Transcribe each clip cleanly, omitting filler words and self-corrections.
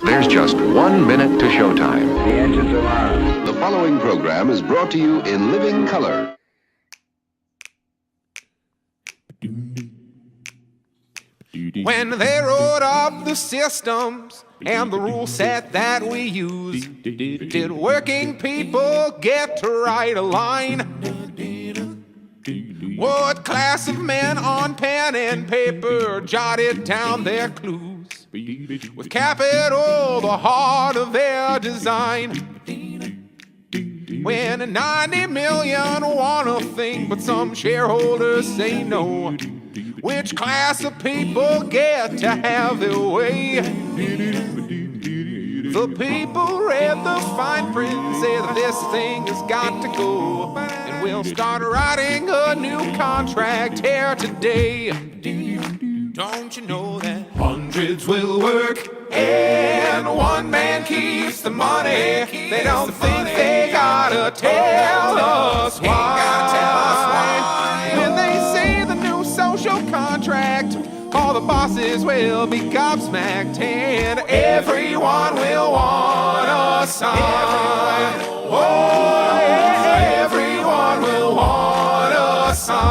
There's just 1 minute to showtime. The engines are on. The following program is brought to you in living color. When they wrote up the systems and the rule set that we use, did working people get to write a line? What class of men on pen and paper jotted down their clues? With capital the heart of their design. When 90 million want a thing, but some shareholders say no, which class of people get to have their way? The people read the fine print and say that this thing has got to go, and we'll start writing a new contract here today. Don't you know that hundreds will work and one man keeps the money? They don't think they gotta tell us why. When they say the new social contract, all the bosses will be gobsmacked and everyone will want a sign. Oh, yeah, everyone will want a sign.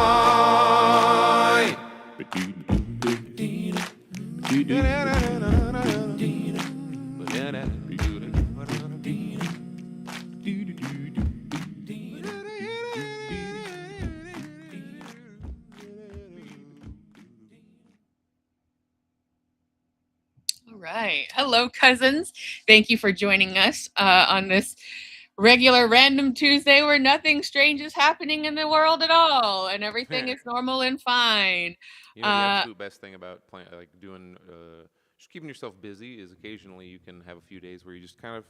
Right. Hello, cousins. Thank you for joining us on this regular random Tuesday where nothing strange is happening in the world at all and everything is normal and fine. You know, the absolute best thing about doing, just keeping yourself busy is occasionally you can have a few days where you just kind of,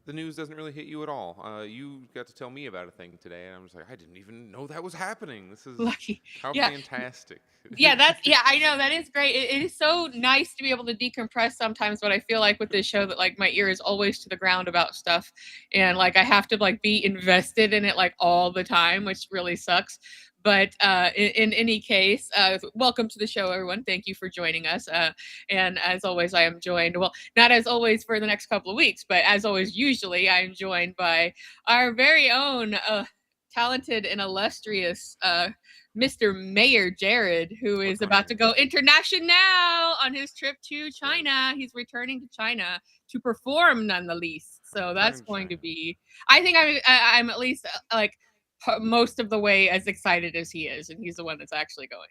the news doesn't really hit you at all. You got to tell me about a thing today, and I'm just like, I didn't even know that was happening. This is lucky. How fantastic. Yeah, I know, that is great. It is so nice to be able to decompress sometimes, but I feel like with this show that like my ear is always to the ground about stuff, and like I have to like be invested in it like all the time, which really sucks. But in any case, welcome to the show, everyone. Thank you for joining us. And as always, I am joined, well, not as always for the next couple of weeks, but as always, usually I am joined by our very own talented and illustrious Mr. Mayor Jared, who is about to go international on his trip to China. He's returning to China to perform, none the least. So that's going to be, I think I'm at least like most of the way as excited as he is, and he's the one that's actually going.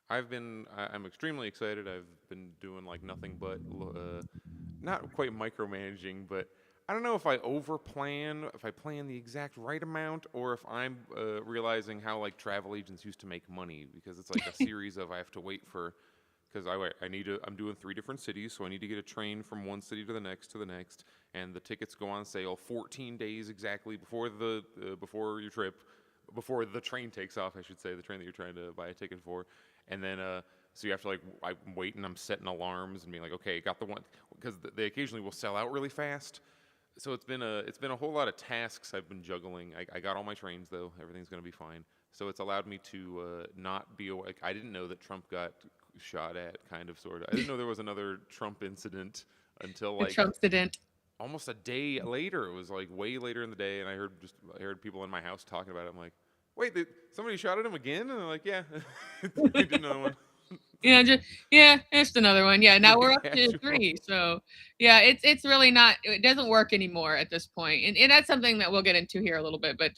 I'm extremely excited. I've been doing like nothing but not quite micromanaging, but I don't know if I overplan, if I plan the exact right amount, or if I'm realizing how like travel agents used to make money, because it's like a series of I have to wait for, because I'm doing 3 different cities, so I need to get a train from one city to the next, and the tickets go on sale 14 days exactly before before your trip, before the train takes off, I should say, the train that you're trying to buy a ticket for, and then so you have to like I'm waiting, I'm setting alarms and being like, okay, got the one, because they occasionally will sell out really fast. So it's been a whole lot of tasks I've been juggling. I got all my trains though. Everything's gonna be fine. So it's allowed me to not be awake. I didn't know that Trump got shot at, kind of, sort of. I didn't know there was another Trump incident until like Trumpsident. Almost a day later. It was like way later in the day, and I heard people in my house talking about it. I'm like, wait, somebody shot at him again? And they're like, yeah, we did another one. Just another one. Yeah, now we're up to 3. So yeah, it's really not, it doesn't work anymore at this point. And that's something that we'll get into here a little bit, but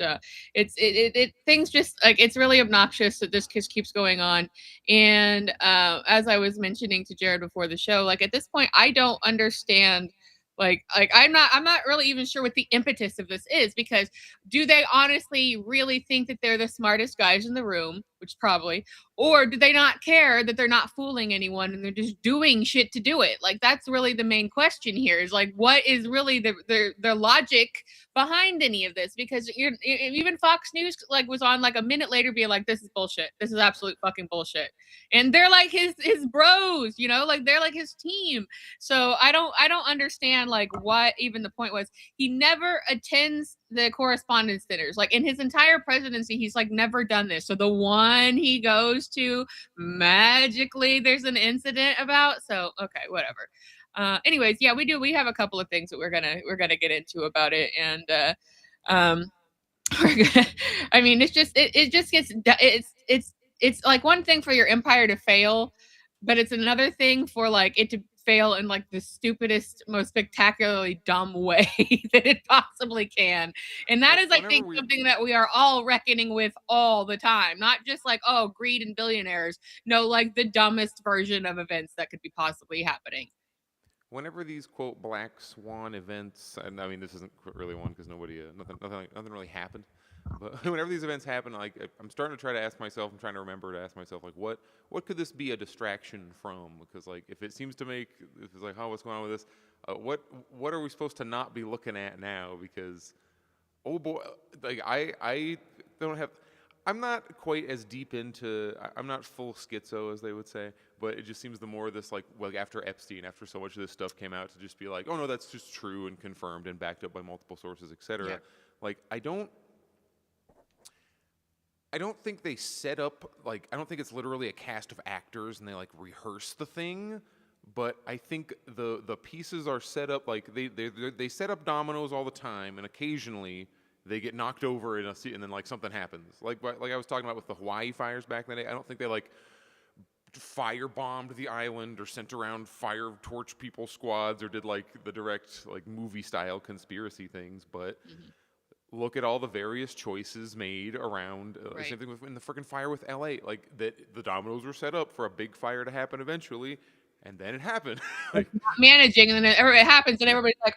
things just like, it's really obnoxious that this keeps going on. And as I was mentioning to Jared before the show, like at this point, I don't understand. Like I'm not really even sure what the impetus of this is, because do they honestly really think that they're the smartest guys in the room, which probably, or do they not care that they're not fooling anyone and they're just doing shit to do it? Like that's really the main question here, is like, what is really the logic behind any of this? Because even Fox News like was on like a minute later being like, this is bullshit, this is absolute fucking bullshit, and they're like his bros, you know, like they're like his team. So I don't understand like what even the point was. He never attends the correspondence dinners. Like in his entire presidency, he's like never done this. So the one he goes to, magically there's an incident about. So okay, whatever. Anyways, yeah, we have a couple of things that we're gonna get into about it, and um, I mean, it just gets it's like one thing for your empire to fail, but it's another thing for like it to fail in like the stupidest, most spectacularly dumb way that it possibly can. And that is, I Whenever think, we something that we are all reckoning with all the time. Not just like, oh, greed and billionaires. No, like the dumbest version of events that could be possibly happening. whenever these quote black swan events, and I mean this isn't really one because nobody, nothing really happened. But whenever these events happen, like I'm starting to try to ask myself, I'm trying to remember to ask myself, like what could this be a distraction from? Because like if it seems to make, if it's like, oh, what's going on with this? What are we supposed to not be looking at now? Because oh boy, like I don't have. I'm not quite as deep into. I'm not full schizo as they would say, but it just seems the more this like well after Epstein, after so much of this stuff came out, to just be like, oh no, that's just true and confirmed and backed up by multiple sources, etc. Yeah. Like I don't think they set up like I don't think it's literally a cast of actors and they like rehearse the thing, but I think the pieces are set up like they set up dominoes all the time, and occasionally they get knocked over in a and then like something happens. Like I was talking about with the Hawaii fires back in the day. I don't think they like firebombed the island or sent around fire torch people squads or did like the direct like movie style conspiracy things, but look at all the various choices made around. Right. Same thing with in the freaking fire with LA. Like that, the dominoes were set up for a big fire to happen eventually, and then it happened. Like, Not managing, and then it happens, and everybody's like,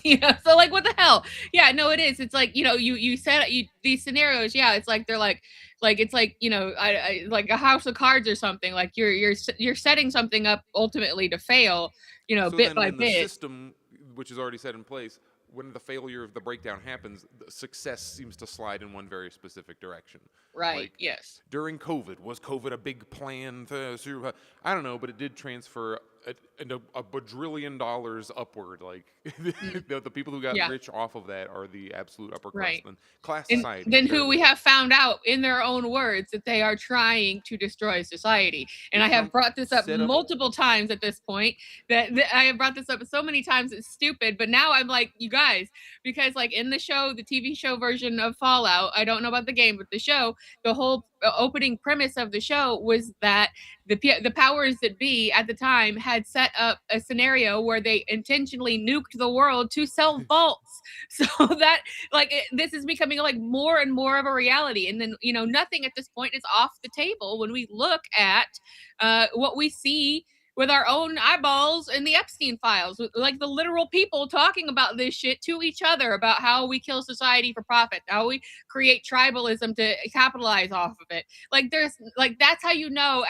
yeah, so like what the hell? Yeah, no, it is. It's like, you said these scenarios, yeah, it's like they're like it's like, I like a house of cards or something. Like you're setting something up ultimately to fail, so bit then by when the bit. system, which is already set in place, when the failure of the breakdown happens, the success seems to slide in one very specific direction. Right. Like Yes. during COVID, was COVID a big plan? I don't know, but it did transfer a bajillion dollars upward. Like the people who got Yeah. rich off of that are the absolute upper crust Right. and class And society. then who Sure. we have found out in their own words that they are trying to destroy society. And Did I have Trump brought this up set up? multiple times at this point, that I have brought this up so many times it's stupid. But now I'm like, you guys, because like in the show, the TV show version of Fallout, I don't know about the game, but the show, the whole opening premise of the show was that the powers that be at the time had set up a scenario where they intentionally nuked the world to sell vaults. So that like this is becoming like more and more of a reality, and then nothing at this point is off the table when we look at what we see with our own eyeballs in the Epstein files, like the literal people talking about this shit to each other about how we kill society for profit, how we create tribalism to capitalize off of it. Like there's like that's how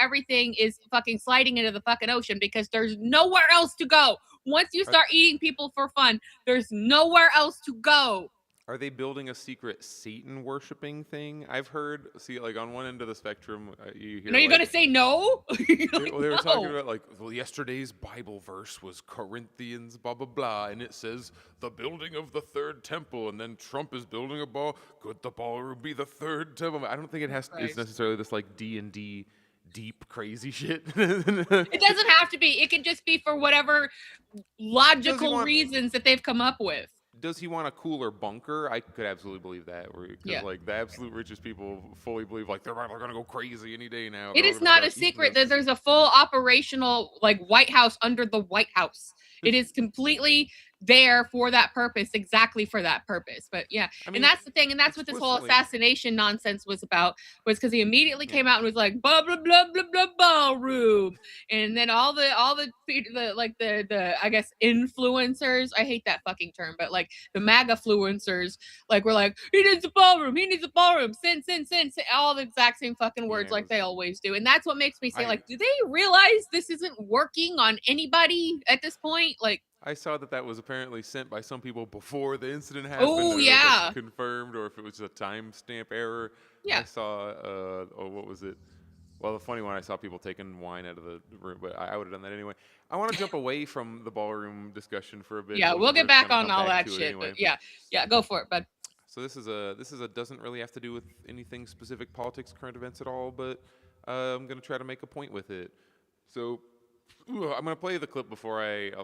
everything is fucking sliding into the fucking ocean, because there's nowhere else to go. Once you start eating people for fun, there's nowhere else to go. Are they building a secret Satan worshiping thing? I've heard. See, like on one end of the spectrum, you hear. No, you're like, gonna say no? they were talking about like, well, yesterday's Bible verse was Corinthians, blah blah blah, and it says the building of the third temple, and then Trump is building a ball. Could the ballroom be the third temple? I don't think it has. It's necessarily this like D&D deep crazy shit. It doesn't have to be. It can just be for whatever logical reasons that they've come up with. Does he want a cooler bunker? I could absolutely believe that. Because like the absolute richest people fully believe like they're going to go crazy any day now. It is not a secret that there's a full operational like White House under the White House. It is completely there for that purpose, exactly for that purpose. But yeah, I mean, and that's the thing, and that's what this whole assassination nonsense was about, was because he immediately came out and was like blah blah blah blah blah ballroom, and then all the I guess influencers, I hate that fucking term, but like the MAGA influencers, like we're like, he needs a ballroom, sin, all the exact same fucking words like they always do. And that's what makes me say, like, do they realize this isn't working on anybody at this point? Like, I saw that was apparently sent by some people before the incident happened. Oh yeah, confirmed, or if it was a timestamp error. Yeah. I saw. What was it? Well, the funny one, I saw people taking wine out of the room, but I would have done that anyway. I want to jump away from the ballroom discussion for a bit. Yeah, we'll get back on all that shit. Anyway. But yeah, go for it, bud. So this is a doesn't really have to do with anything specific, politics, current events at all, but I'm gonna try to make a point with it. So I'm gonna play the clip before it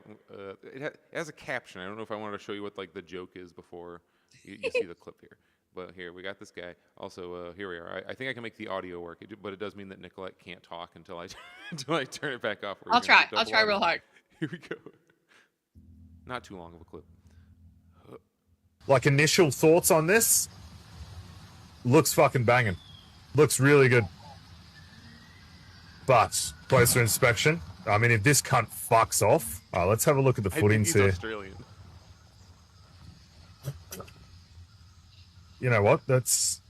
has a caption. I don't know if I wanted to show you what like the joke is before you see the clip here. But here we got this guy. Also, here we are. I think I can make the audio work, but it does mean that Nicolette can't talk until I until I turn it back off. I'll try. I'll try real hard. Here we go. Not too long of a clip. Like initial thoughts on this? Looks fucking banging. Looks really good. But closer inspection. I mean, if this cunt fucks off, let's have a look at the footings here. Australian. You know what? It's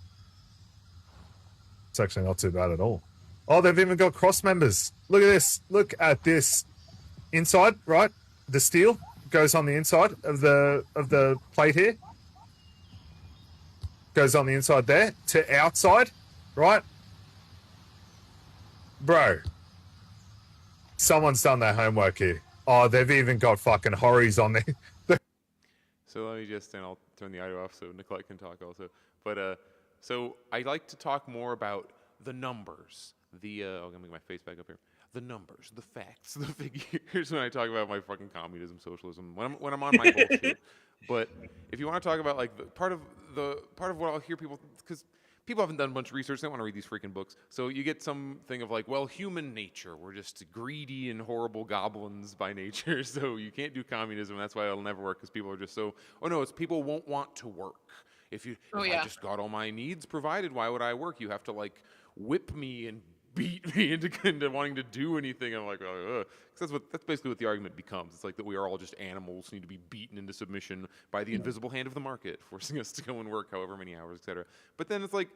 actually not too bad at all. Oh, they've even got cross members. Look at this. Look at this. Inside, right? The steel goes on the inside of the plate here. Goes on the inside there to outside, right? Bro, someone's done their homework here. Oh, they've even got fucking horries on there. So let me and I'll turn the audio off so Nicolette can talk also. But so I like to talk more about the numbers. I'm gonna make my face back up here. The numbers, the facts, the figures when I talk about my fucking communism, socialism, when I'm on my bullshit. But if you want to talk about like part of what I'll hear people, because people haven't done a bunch of research, they don't want to read these freaking books. So you get something of like, well, human nature, we're just greedy and horrible goblins by nature, so you can't do communism. That's why it'll never work, because people are just so, oh no, it's people won't want to work. If I just got all my needs provided, why would I work? You have to like whip me and beat me into wanting to do anything. I'm like, ugh. Because that's basically what the argument becomes. It's like that we are all just animals who need to be beaten into submission by the invisible hand of the market, forcing us to go and work however many hours, etc. But then it's like,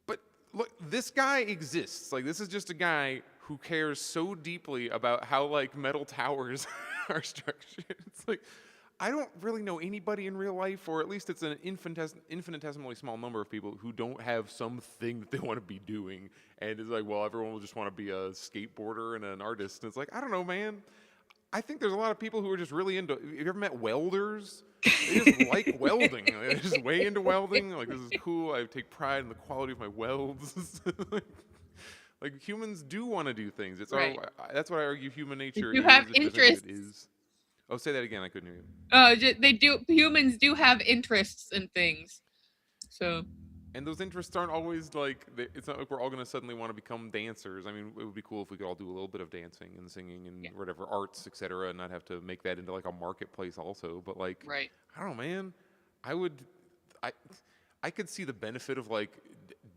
but look, this guy exists. Like, this is just a guy who cares so deeply about how like metal towers are structured. It's like, I don't really know anybody in real life, or at least it's an infinitesimally small number of people who don't have something that they want to be doing. And it's like, well, everyone will just want to be a skateboarder and an artist. And it's like, I don't know, man. I think there's a lot of people who are just really into, have you ever met welders? They just like welding. They're just way into welding. Like, this is cool. I take pride in the quality of my welds. Like humans do want to do things. It's right. That's what I argue human nature is. You have interests. Oh, say that again. I couldn't hear you. They do. Humans do have interests in things. So. And those interests aren't always like, it's not like we're all going to suddenly want to become dancers. I mean, it would be cool if we could all do a little bit of dancing and singing and whatever, arts, etc., and not have to make that into like a marketplace also. But like, right. I don't know, man. I could see the benefit of like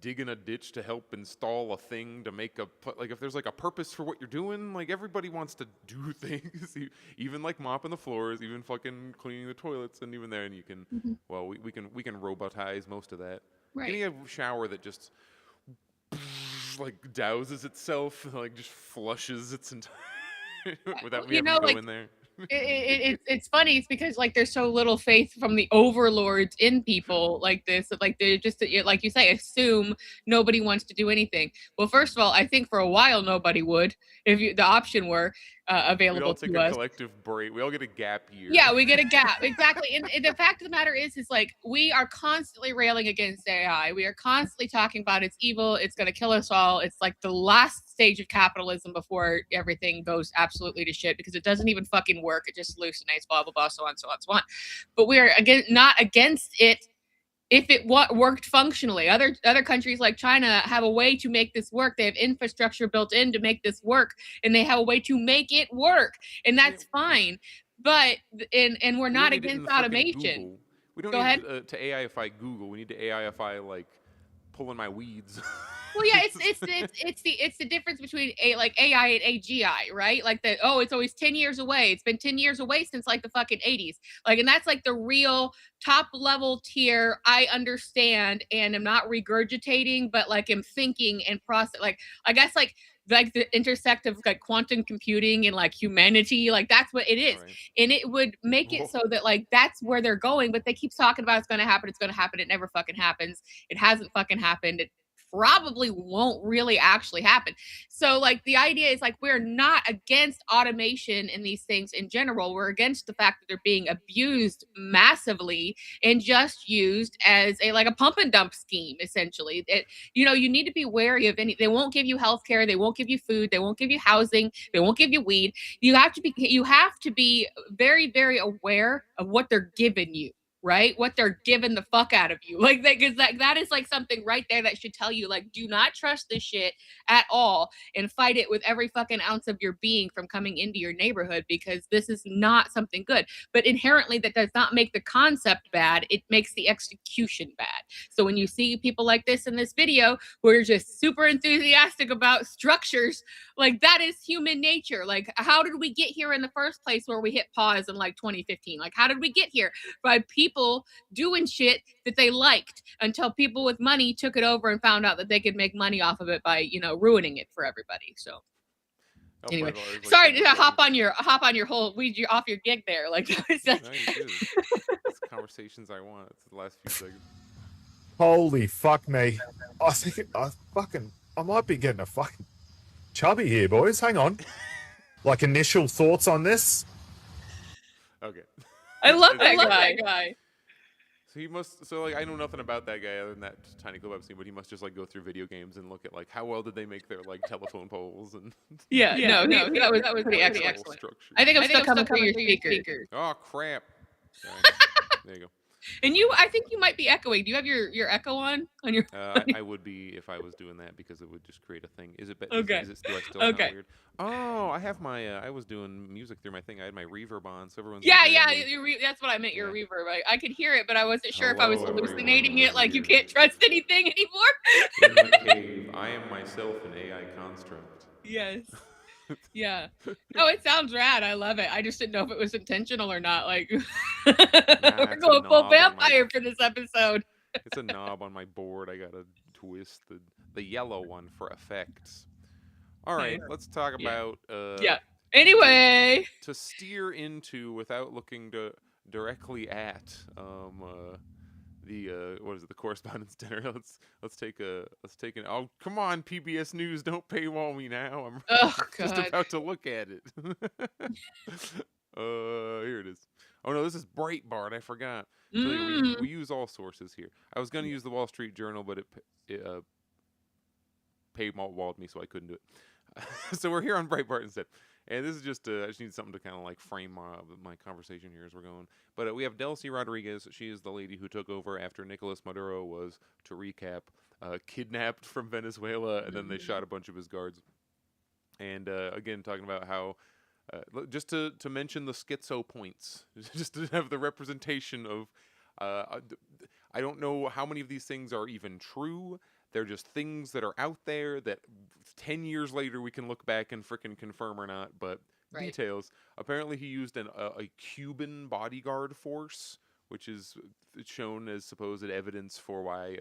digging a ditch to help install a thing to make like if there's like a purpose for what you're doing, like everybody wants to do things, even like mopping the floors, even fucking cleaning the toilets, and even then you can, well, we can robotize most of that. Right. Getting a shower that just like douses itself, like just flushes its entire without me having to go in there. It's funny. It's because like there's so little faith from the overlords in people like this. That, like they just, like you say, assume nobody wants to do anything. Well, first of all, I think for a while nobody would if the option were available to us. We all take a collective break. We all get a gap year. Yeah, we get a gap. Exactly. And the fact of the matter is like we are constantly railing against AI. We are constantly talking about it's evil. It's going to kill us all. It's like the last stage of capitalism before everything goes absolutely to shit because it doesn't even fucking work. It just hallucinates, blah, blah, blah, so on, so on, so on. But we are not against it if it worked functionally. Other countries like China have a way to make this work. They have infrastructure built in to make this work, and they have a way to make it work, and that's fine. But and we're not against automation. We don't need to AIify Google. We need to AIify like pulling my weeds. Well, yeah, it's the difference between AI and AGI, right? Like it's always 10 years away. It's been 10 years away since like the fucking 80s. Like, and that's like the real top level tier. I understand and am not regurgitating, but like I'm thinking and process. Like, I guess like the intersect of like quantum computing and like humanity, like that's what it is. Right. And it would make it so that like that's where they're going, but they keep talking about it's going to happen. It never fucking happens. It hasn't fucking happened. probably won't really actually happen. So like the idea is like we're not against automation in these things in general. We're against the fact that they're being abused massively and just used as a like a pump and dump scheme essentially. It, you know, you need to be wary of any. They won't give you health care, they won't give you food, they won't give you housing, they won't give you weed. You have to be very, very aware of what they're giving you, right? What they're giving the fuck out of you. Like that, because that is like something right there that should tell you, like, do not trust this shit at all and fight it with every fucking ounce of your being from coming into your neighborhood, because this is not something good. But inherently, that does not make the concept bad. It makes the execution bad. So when you see people like this in this video who are just super enthusiastic about structures, like that is human nature. Like, how did we get here in the first place where we hit pause in like 2015? Like, how did we get here? By people doing shit that they liked until people with money took it over and found out that they could make money off of it by, you know, ruining it for everybody. So anyway, sorry to hop on your whole weed you off your gig there. Like, it's like... No, you did. It's conversations I want. It's the last few seconds. Holy fuck me! I think I might be getting a fucking chubby here, boys. Hang on. Like initial thoughts on this. Okay. I love that guy. So he must. So like, I know nothing about that guy other than that tiny clip I've seen, but he must just like go through video games and look at like how well did they make their like telephone poles and. Yeah. That was pretty excellent. I think I'm still coming through your speakers. Oh crap! There you go. And I think you might be echoing. Do you have your echo on your? I would be if I was doing that because it would just create a thing. Is it? Okay. Do I still sound weird? Oh, I have my. I was doing music through my thing. I had my reverb on, so everyone's. Yeah. That's what I meant. Your reverb. I could hear it, but I wasn't sure if I was hallucinating it. Like you can't trust anything anymore. In the cave, I am myself an AI construct. Yes. Yeah. No, it sounds rad. I love it. I just didn't know if it was intentional or not. Like, we're going full vampire for this episode. It's a knob on my board. I gotta twist the yellow one for effects. All right, let's talk about. Anyway, to steer into without looking directly at the what is it, the correspondence dinner. Let's take an oh come on PBS News, don't paywall me now. I'm just about to look at it. Here it is. Oh no, this is Breitbart. I forgot. So we use all sources here. I was gonna use the Wall Street Journal, but it paywalled me, so I couldn't do it. So we're here on Breitbart instead. And this is just, I just need something to kind of like frame my conversation here as we're going. But we have Delcy Rodriguez. She is the lady who took over after Nicolas Maduro was, to recap, kidnapped from Venezuela, and then they shot a bunch of his guards. And again, talking about how, just to mention the schizo points, just to have the representation of, I don't know how many of these things are even true. They're just things that are out there that 10 years later we can look back and frickin' confirm or not, but details. Apparently he used a Cuban bodyguard force, which is shown as supposed evidence for why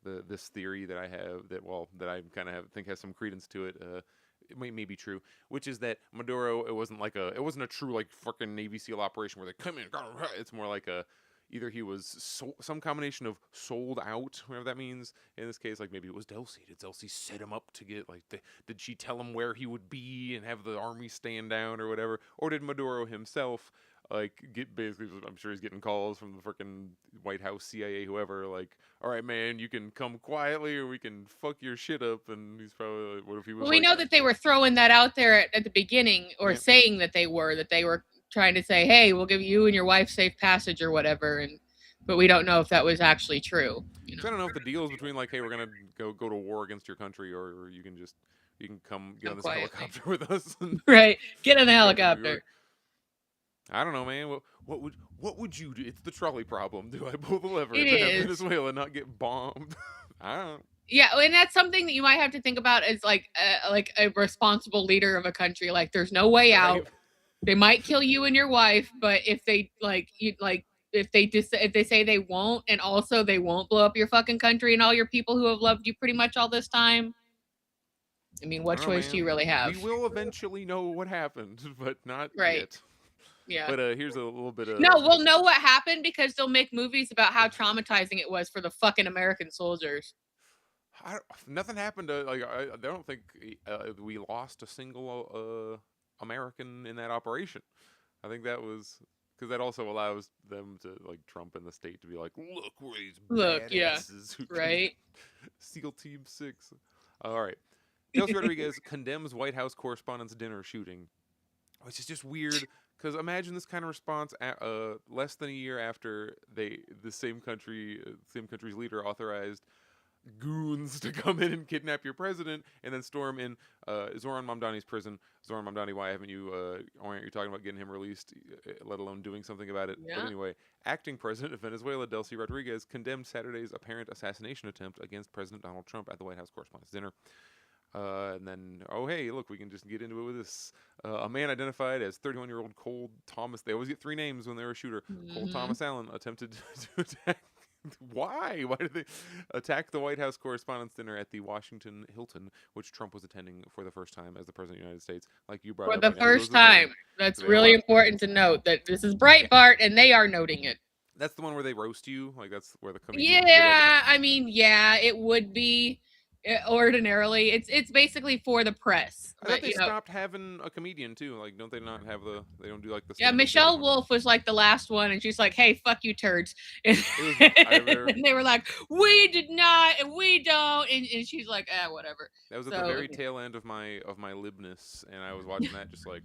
this theory that I have, that I kind of think has some credence to it, it may be true, which is that Maduro, it wasn't a true like frickin' Navy SEAL operation where they come in, it's more like either he was some combination of sold out, whatever that means. In this case, like maybe it was Delcy. Did Delcy set him up to get like? Did she tell him where he would be and have the army stand down or whatever? Or did Maduro himself like get basically? I'm sure he's getting calls from the freaking White House, CIA, whoever. Like, all right, man, you can come quietly, or we can fuck your shit up. And he's probably like, what if he was? Well, we know that they were throwing that out there at the beginning, or saying that they were trying to say, hey, we'll give you and your wife safe passage or whatever, but we don't know if that was actually true. You know? I don't know if the deal is between like, hey, we're gonna go to war against your country, or you can come get on this helicopter with us. Right, get in the helicopter. I don't know, man. What would you do? It's the trolley problem. Do I pull the lever to have Venezuela and not get bombed? I don't know. Yeah, and that's something that you might have to think about as like a responsible leader of a country. Like, there's no way out. They might kill you and your wife, but if they if they say they won't, and also they won't blow up your fucking country and all your people who have loved you pretty much all this time. I mean, what choice do you really have? We will eventually know what happened, but not yet. Yeah. But here's a little bit of... No, we'll know what happened because they'll make movies about how traumatizing it was for the fucking American soldiers. Nothing happened to like. I don't think we lost a single American in that operation. I think that was because that also allows them to like Trump and the state to be like, look, we're these Look, yeah, badasses who can right. SEAL Team 6. All right. Delcy Rodriguez condemns White House Correspondents' Dinner shooting, which is just weird. Because imagine this kind of response less than a year after the same country's leader authorized goons to come in and kidnap your president and then storm in Zoran Mamdani's prison. Zoran Mamdani, why aren't you talking about getting him released, let alone doing something about it? Yeah. But anyway, acting president of Venezuela, Delcy Rodriguez, condemned Saturday's apparent assassination attempt against President Donald Trump at the White House Correspondents' Dinner. And then, oh, hey, look, we can just get into it with this. A man identified as 31-year-old Cole Thomas. They always get 3 names when they're a shooter. Cole Thomas Allen attempted to attack. Why? Why did they attack the White House Correspondents' Dinner at the Washington Hilton, which Trump was attending for the first time as the President of the United States? Like you brought For up. the first time. That's really important to note that this is Breitbart and they are noting it. That's the one where they roast you? Like that's where the comedians Yeah, I mean, yeah, it would be ordinarily. It's basically for the press. I thought they stopped having a comedian too. Like, don't they not have they don't do like the. Yeah, Michelle Wolf was like the last one, and she's like, "Hey, fuck you, turds," and they were like, "We did not, and we don't," and she's like, whatever. That was at the very tail end of my libness, and I was watching that just like.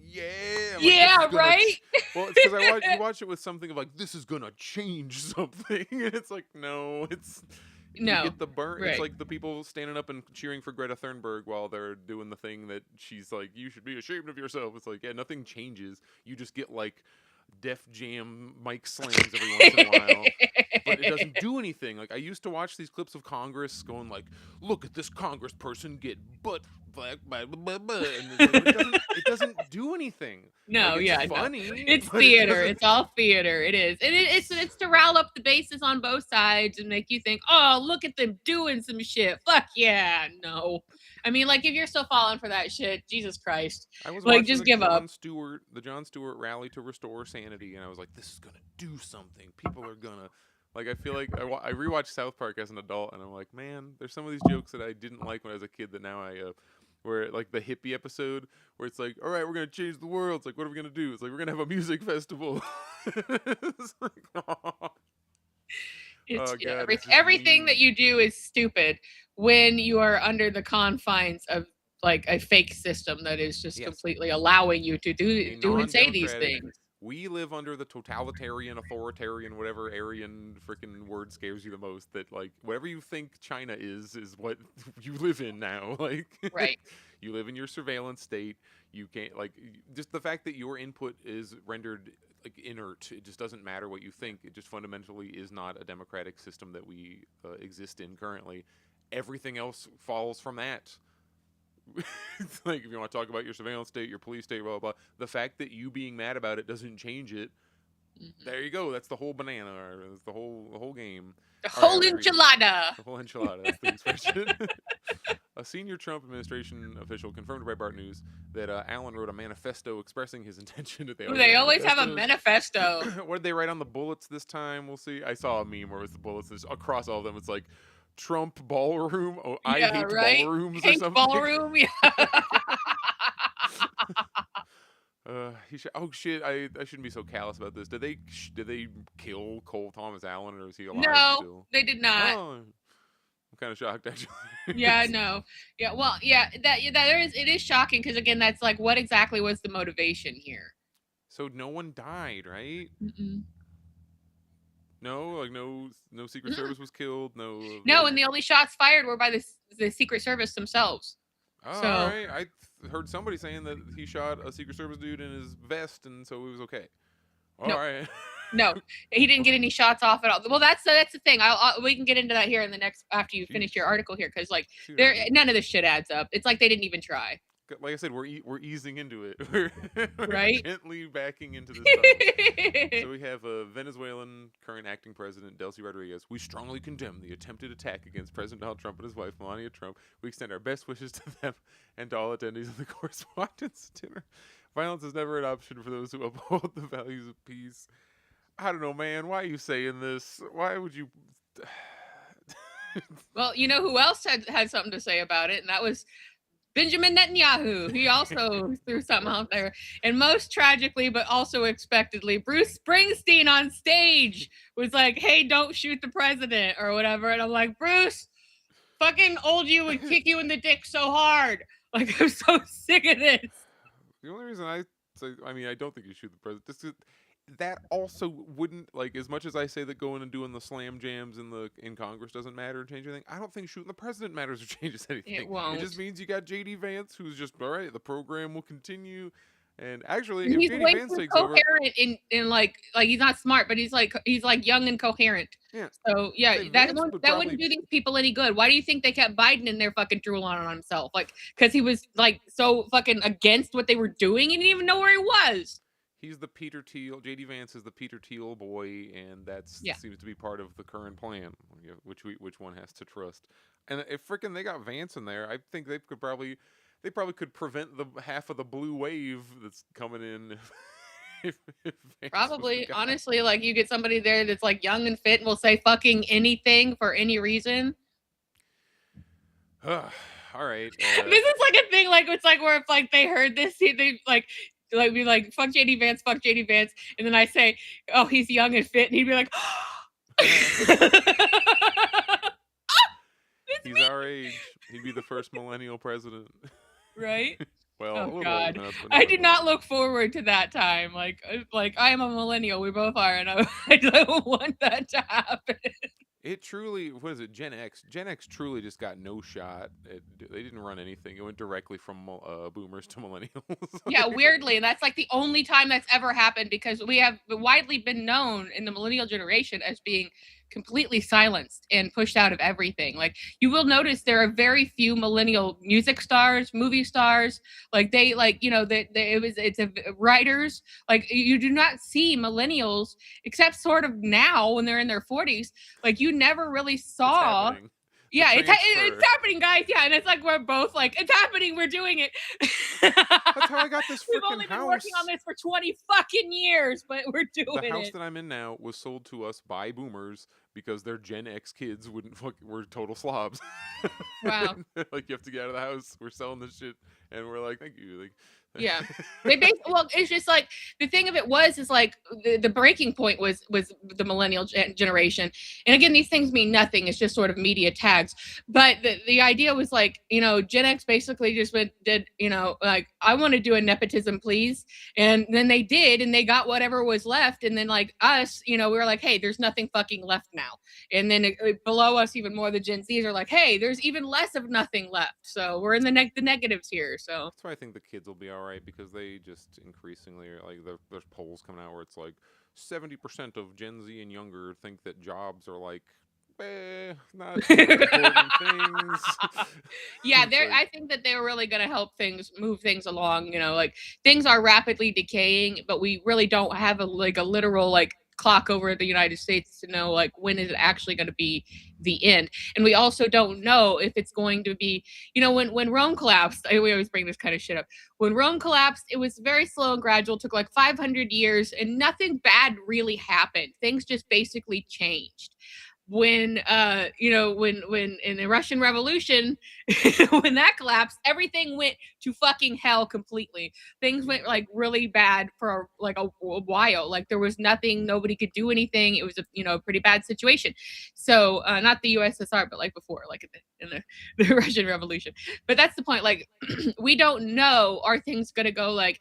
Yeah. Yeah, right. Well, it's because you watch it with something of like this is gonna change something, and it's like no, it's. No, you get the burn. right. It's like the people standing up and cheering for Greta Thunberg while they're doing the thing that she's like, you should be ashamed of yourself. It's like, yeah, nothing changes. You just get like Def Jam mic slams every once in a while, but it doesn't do anything. Like I used to watch these clips of Congress going like, look at this Congress person get butt fucked by blah, blah, blah. And it doesn't do anything. No, like, it's funny. It's theater. It's all theater. It is. And it's to rile up the bases on both sides and make you think, oh, look at them doing some shit. Fuck yeah. No. I mean, like, if you're still falling for that shit, Jesus Christ. I was like, just give up. The Jon Stewart rally to restore sanity, and I was like, this is going to do something. People are going to... Like, I feel like I rewatched South Park as an adult, and I'm like, man, there's some of these jokes that I didn't like when I was a kid that now I... where, like, the hippie episode, where it's like, all right, we're going to change the world. It's like, what are we going to do? It's like, we're going to have a music festival. It's like, oh. Everything that you do is stupid when you are under the confines of like a fake system that is just completely allowing you to do and say these things. We live under the totalitarian, authoritarian, whatever Aryan freaking word scares you the most. That like whatever you think China is what you live in now. Like right, you live in your surveillance state. You can't like just the fact that your input is rendered like inert. It just doesn't matter what you think. It just fundamentally is not a democratic system that we exist in currently. Everything else falls from that. It's like if you want to talk about your surveillance state, your police state, blah, blah, blah. The fact that you being mad about it doesn't change it. Mm-hmm. There you go. That's the whole banana. That's the whole game. The whole enchilada. The whole enchilada. That's the expression. A senior Trump administration official confirmed to Breitbart News that Allen wrote a manifesto expressing his intention that they always have a manifesto. What did they write on the bullets this time? We'll see. I saw a meme where it was the bullets across all of them. It's like Trump ballroom. Oh, I hate ballrooms or something. Ballroom. Yeah. Oh shit! I shouldn't be so callous about this. Did they kill Cole Thomas Allen, or is he alive still? No, they did not. Oh, I'm kind of shocked actually. Yeah, no. Yeah, well, yeah, it is shocking because again, that's like what exactly was the motivation here? So no one died, right? Mm-mm. No, like no Secret Service was killed. No, and the only shots fired were by the Secret Service themselves. Oh, all right. I heard somebody saying that he shot a Secret Service dude in his vest, and so it was okay. All right. No, he didn't get any shots off at all. Well, that's the thing. We can get into that here in the next after you finish your article here, because like none of this shit adds up. It's like they didn't even try. Like I said, we're easing into it. We're right? Gently backing into this stuff. So we have a Venezuelan current acting president, Delcy Rodriguez. We strongly condemn the attempted attack against President Donald Trump and his wife, Melania Trump. We extend our best wishes to them and to all attendees of the Correspondents' Dinner. Violence is never an option for those who uphold the values of peace. I don't know, man. Why are you saying this? Why would you... Well, you know who else had something to say about it, and that was Benjamin Netanyahu. He also threw something out there. And most tragically, but also expectedly, Bruce Springsteen on stage was like, hey, don't shoot the president or whatever. And I'm like, Bruce, fucking old you would kick you in the dick so hard. Like, I'm so sick of this. The only reason I say, I mean, I don't think you shoot the president. That also wouldn't, like, as much as I say that going and doing the slam jams in Congress doesn't matter or change anything, I don't think shooting the president matters or changes anything. It won't. It just means you got JD Vance, who's just, all right, the program will continue. And actually, if He's JD way Vance too takes over, coherent in like he's not smart, but he's like young and coherent. yeah. So yeah, Then that Vance wouldn't would that probably- wouldn't do these people any good. Why do you think they kept Biden in there fucking drooling on himself? Like, because he was like so fucking against what they were doing, he didn't even know where he was. He's the Peter Thiel. JD Vance is the Peter Thiel boy, and that Yeah. seems to be part of the current plan. Which one has to trust? And if frickin' they got Vance in there, I think they probably could prevent the half of the blue wave that's coming in. If Vance was the Probably, guy. honestly, like you get somebody there that's like young and fit and will say fucking anything for any reason. All right. This is like a thing, like it's like where if like they heard this, they be like fuck JD Vance, and then I say, oh, he's young and fit, and he'd be like, he's our age. He'd be the first millennial president. right? Well, a Oh little God, older than us, but I not did much. not look forward to that time. Like I am a millennial. We both are, and I don't want that to happen. It truly, what is it? Gen X. Gen X truly just got no shot. They didn't run anything. It went directly from boomers to millennials. Yeah, weirdly, and that's like the only time that's ever happened because we have widely been known in the millennial generation as being completely silenced and pushed out of everything. Like you will notice there are very few millennial music stars, movie stars. Like they like, you know, writers. Like you do not see millennials except sort of now when they're in their 40s. Like you never really It's saw. happening. Yeah, The it's transfer. happening, guys. Yeah, and it's like we're both like, it's happening. We're doing it. That's how I got this We've freaking only been house. working on this for 20 fucking years, but we're doing The house it. that I'm in now was sold to us by boomers because their Gen X kids were total slobs. Wow. Like you have to get out of the house. We're selling this shit, and we're like, thank you. Like, Yeah. Well, it's just like the thing of it is like the breaking point was the millennial generation. And again, these things mean nothing. It's just sort of media tags. But the idea was like, you know, Gen X basically just did, you know, like, I want to do a nepotism, please. And then they did, and they got whatever was left. And then like us, you know, we were like, hey, there's nothing fucking left now. And then below us, even more, the Gen Zs are like, hey, there's even less of nothing left. So we're in the negatives here. So that's why I think the kids will be all right because they just increasingly are like there's polls coming out where it's like 70% of Gen Z and younger think that jobs are like not important things. Yeah, It's like- I think that they're really going to help move things along. You know, like things are rapidly decaying, but we really don't have a literal like clock over the United States to know like when is it actually going to be the end. And we also don't know if it's going to be, you know, when Rome collapsed, we always bring this kind of shit up. When Rome collapsed, it was very slow and gradual, took like 500 years and nothing bad really happened. Things just basically changed. When you know, when in the Russian Revolution, when that collapsed, everything went to fucking hell completely. Things went like really bad for like a while. Like there was nothing, nobody could do anything. It was a, you know, pretty bad situation. So not the USSR, but like before, like in the Russian Revolution. But that's the point. Like we don't know, are things gonna go like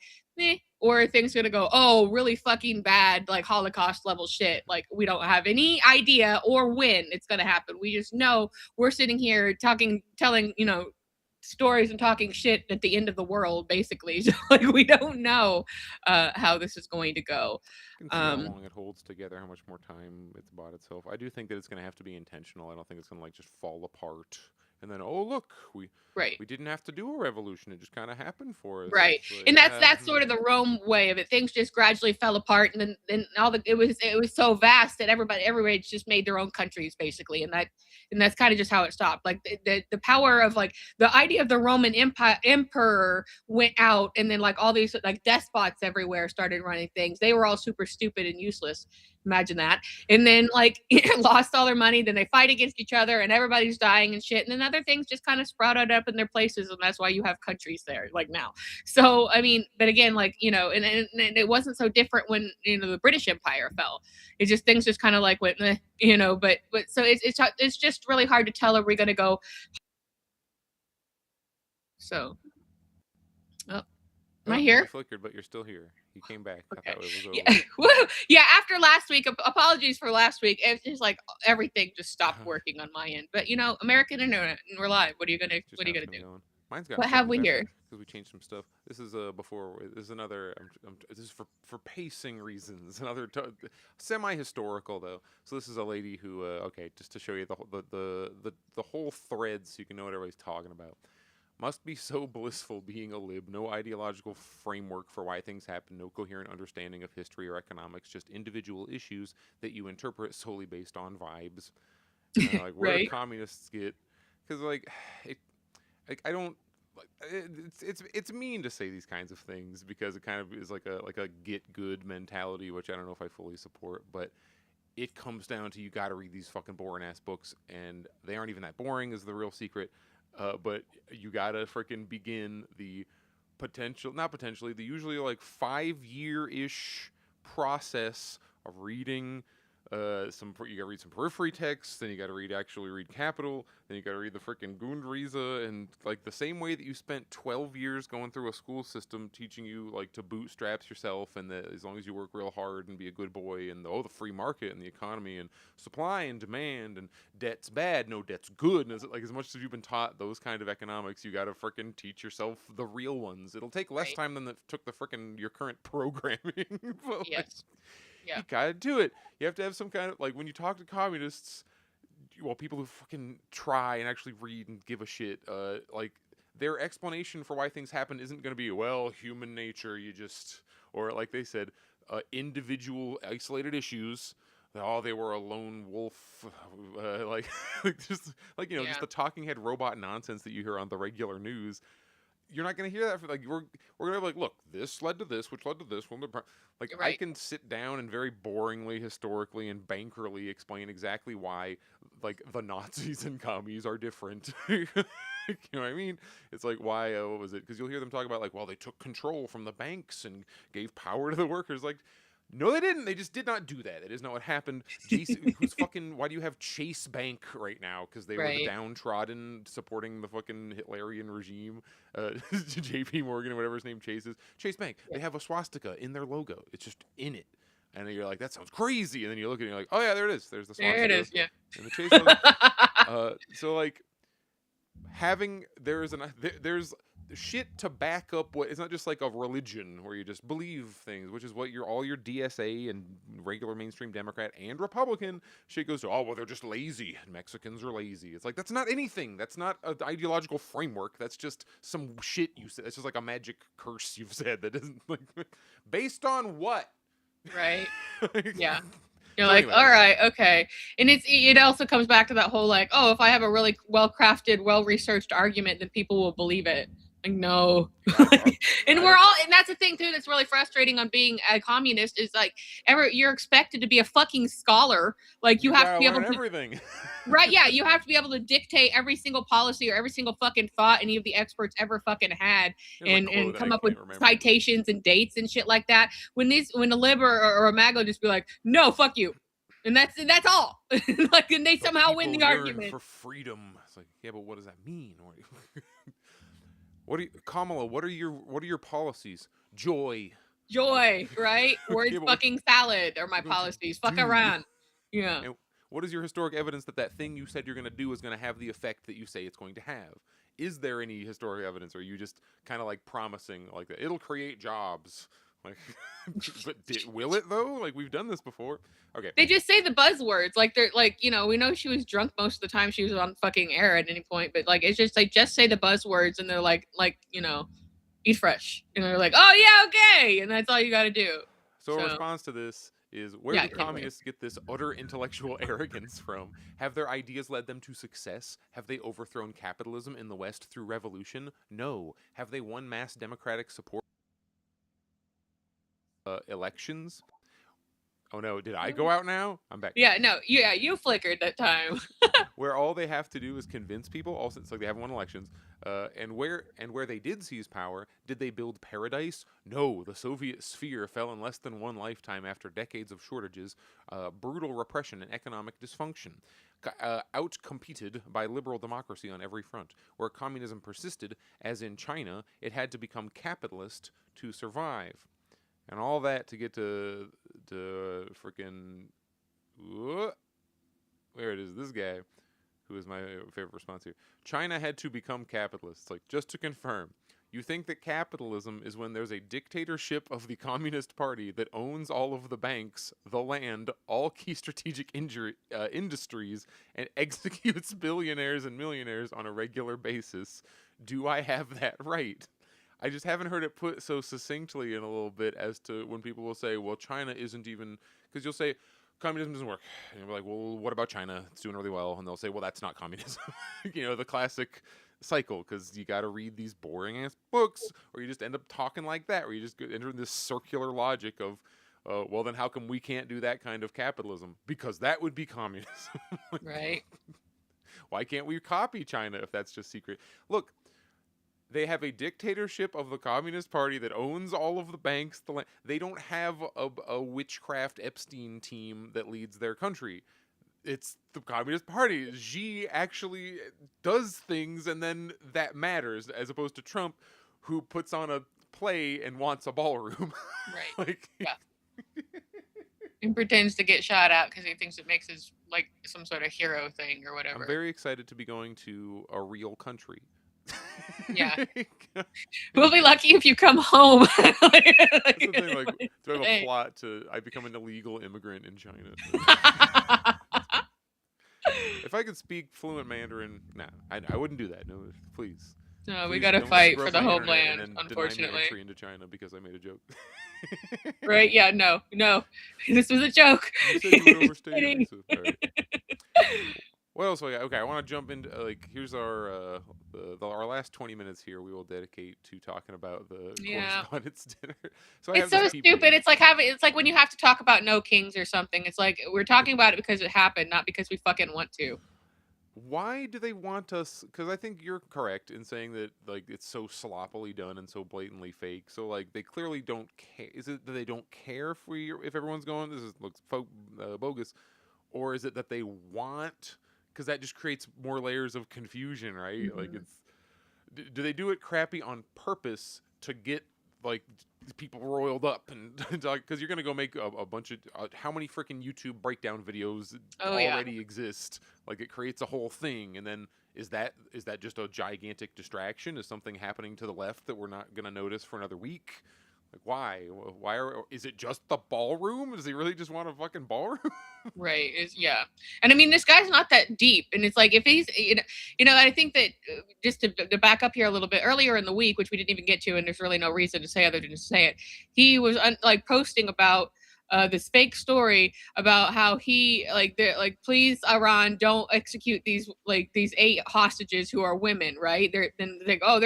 or are things gonna go, oh, really fucking bad, like Holocaust level shit? Like we don't have any idea or when it's gonna happen. We just know we're sitting here telling, you know, stories and talking shit at the end of the world, basically. So like we don't know how this is going to go. You can see how long it holds together, how much more time it's bought itself. I do think that it's going to have to be intentional. I don't think it's going to like just fall apart and then, oh look, we didn't have to do a revolution. It just kind of happened for us. Right. Like, And that's sort of the Rome way of it. Things just gradually fell apart, and then it was so vast that everybody just made their own countries basically, and that's kind of just how it stopped. Like the power of like the idea of the Roman emperor went out, and then like all these like despots everywhere started running things. They were all super stupid and useless. Imagine that. And then like lost all their money. Then they fight against each other, and everybody's dying and shit. And then other things just kind of sprouted up in their places, and that's why you have countries there like now. So I mean, but again, like and it wasn't so different when the British Empire fell. It just things just kind of like went, But so it's just really hard to tell. Are we going to go? So, oh, am I here? You flickered, but you're still here. You came back. Okay. I thought it was over. Yeah. Yeah. After last week, apologies for last week. It's just like everything just stopped working on my end. But American Internet, and we're live. What are you gonna do? Going. Mine's got. What have we here? Because we changed some stuff. This is before. This is another. This is for pacing reasons. Another semi-historical though. So this is a lady who. Okay, just to show you the whole thread, so you can know what everybody's talking about. Must be so blissful being a lib. No ideological framework for why things happen. No coherent understanding of history or economics. Just individual issues that you interpret solely based on vibes. Like where do communists get? Because I don't. It's mean to say these kinds of things because it kind of is like a get good mentality, which I don't know if I fully support, but it comes down to you got to read these fucking boring ass books, and they aren't even that boring is the real secret. But you gotta freaking begin the the usually like 5-year-ish process of reading you gotta read some periphery text, then you gotta read Capital, then you gotta read the freaking Grundrisse, and like the same way that you spent 12 years going through a school system teaching you like to bootstraps yourself, and that as long as you work real hard and be a good boy, and the free market and the economy and supply and demand and debt's bad, no debt's good, and as much as you've been taught those kind of economics, you gotta freaking teach yourself the real ones. It'll take less time than it took the freaking your current programming. But, yes. Yeah. You gotta do it. You have to have some kind of when you talk to communists, people who fucking try and actually read and give a shit, their explanation for why things happen isn't gonna be human nature. Or like they said, individual isolated issues. They were a lone wolf, just the talking head robot nonsense that you hear on the regular news. You're not going to hear that. We're going to be look, this led to this, which led to this. I can sit down and very boringly, historically, and bankerly explain exactly why, the Nazis and commies are different. You know what I mean? It's like, why, what was it? Because you'll hear them talk about, they took control from the banks and gave power to the workers. No, they didn't. They just did not do that. That is not what happened. Why do you have Chase Bank right now? Because they were the downtrodden supporting the fucking Hitlerian regime. JP Morgan, or whatever his name, Chase is. Chase Bank. They have a swastika in their logo. It's just in it. And then you're like, that sounds crazy. And then you look at it and you're like, oh yeah, there it is. There's the swastika. There it is, yeah. And the Chase logo. There's shit to back up it's not just like a religion where you just believe things, which is what all your DSA and regular mainstream Democrat and Republican shit goes to. They're just lazy. Mexicans are lazy. It's like, that's not anything. That's not an ideological framework. That's just some shit you said. It's just like a magic curse you've said that isn't based on what? Right. Yeah. You're anyway. All right, okay. And it also comes back to that whole if I have a really well-crafted, well-researched argument, then people will believe it. No. And that's the thing too that's really frustrating on being a communist is you're expected to be a fucking scholar. You have to be able to everything. Right, yeah, you have to be able to dictate every single policy or every single fucking thought any of the experts ever fucking had and come up with citations and dates and shit like that. When a lib or a mag will just be like, no, fuck you. And that's all. And they somehow win the argument. For freedom. It's like, yeah, but what does that mean? Kamala, what are your policies? Joy, right? Words fucking salad are my policies. Fuck around. Yeah. And what is your historic evidence that thing you said you're going to do is going to have the effect that you say it's going to have? Is there any historic evidence, or are you just kind of promising that it'll create jobs? But will it though? We've done this before. Okay. They just say the buzzwords. They're we know she was drunk most of the time she was on fucking air at any point, but it's just just say the buzzwords and they're eat fresh. And they're like, oh yeah, okay. And that's all you got to do. So a response to this is where do communists get this utter intellectual arrogance from? Have their ideas led them to success? Have they overthrown capitalism in the West through revolution? No. Have they won mass democratic support? Elections? Oh no, did I go out now? I'm back. Yeah, no, yeah, you flickered that time. Where all they have to do is convince people. Also, it's like they haven't won elections. And where they did seize power, did they build paradise? No, the Soviet sphere fell in less than one lifetime after decades of shortages, brutal repression, and economic dysfunction. Outcompeted by liberal democracy on every front. Where communism persisted, as in China, it had to become capitalist to survive. And all that to get to freaking. Where it is, this guy, who is my favorite response here. China had to become capitalist. Like, just to confirm, you think that capitalism is when there's a dictatorship of the Communist Party that owns all of the banks, the land, all key strategic industries, and executes billionaires and millionaires on a regular basis? Do I have that right? I just haven't heard it put so succinctly in a little bit as to when people will say, well, China isn't even... Because you'll say, communism doesn't work. And you're like, well, what about China? It's doing really well. And they'll say, well, that's not communism. You know, the classic cycle, because you got to read these boring-ass books, or you just end up talking like that, or you just enter this circular logic of, well, then how come we can't do that kind of capitalism? Because that would be communism. Right. Why can't we copy China if that's just secret? Look, they have a dictatorship of the Communist Party that owns all of the banks. They don't have a witchcraft Epstein team that leads their country. It's the Communist Party. Xi actually does things, and then that matters, as opposed to Trump, who puts on a play and wants a ballroom. Right. Like, yeah. And pretends to get shot out because he thinks it makes his, like, some sort of hero thing or whatever. I'm very excited to be going to a real country. Yeah. We'll be lucky if you come home. That's the thing, like, do I have a plot to I become an illegal immigrant in China? If I could speak fluent Mandarin, I wouldn't do that. No, please. No, Please we got to don't fight screw for up the my internet homeland, and then unfortunately. deny me entry into China because I made a joke. Right? Yeah, no. This was a joke. You said you would overstay your Kidding. visa. All right. What else? Okay, I want to jump into here's our our last 20 minutes here. We will dedicate to talking about the correspondence dinner. So it's so stupid. It's like when you have to talk about No Kings or something. It's like we're talking about it because it happened, not because we fucking want to. Why do they want us? Because I think you're correct in saying that like it's so sloppily done and so blatantly fake. So like they clearly don't care. Is it that they don't care if everyone's going? Looks bogus, or is it that they want? Because that just creates more layers of confusion, right? Mm-hmm. Like do they do it crappy on purpose to get like people roiled up and because you're gonna go make a bunch of how many freaking YouTube breakdown videos already exist? Like it creates a whole thing, and then is that just a gigantic distraction? Is something happening to the left that we're not gonna notice for another week? Like why is it just the ballroom? Does he really just want a fucking ballroom? Right. Yeah. And I mean, this guy's not that deep. And it's like, if he's, I think that just to back up here a little bit earlier in the week, which we didn't even get to, and there's really no reason to say other than to say it. He was posting about this fake story about how he please Iran don't execute these 8 hostages who are women, right? They're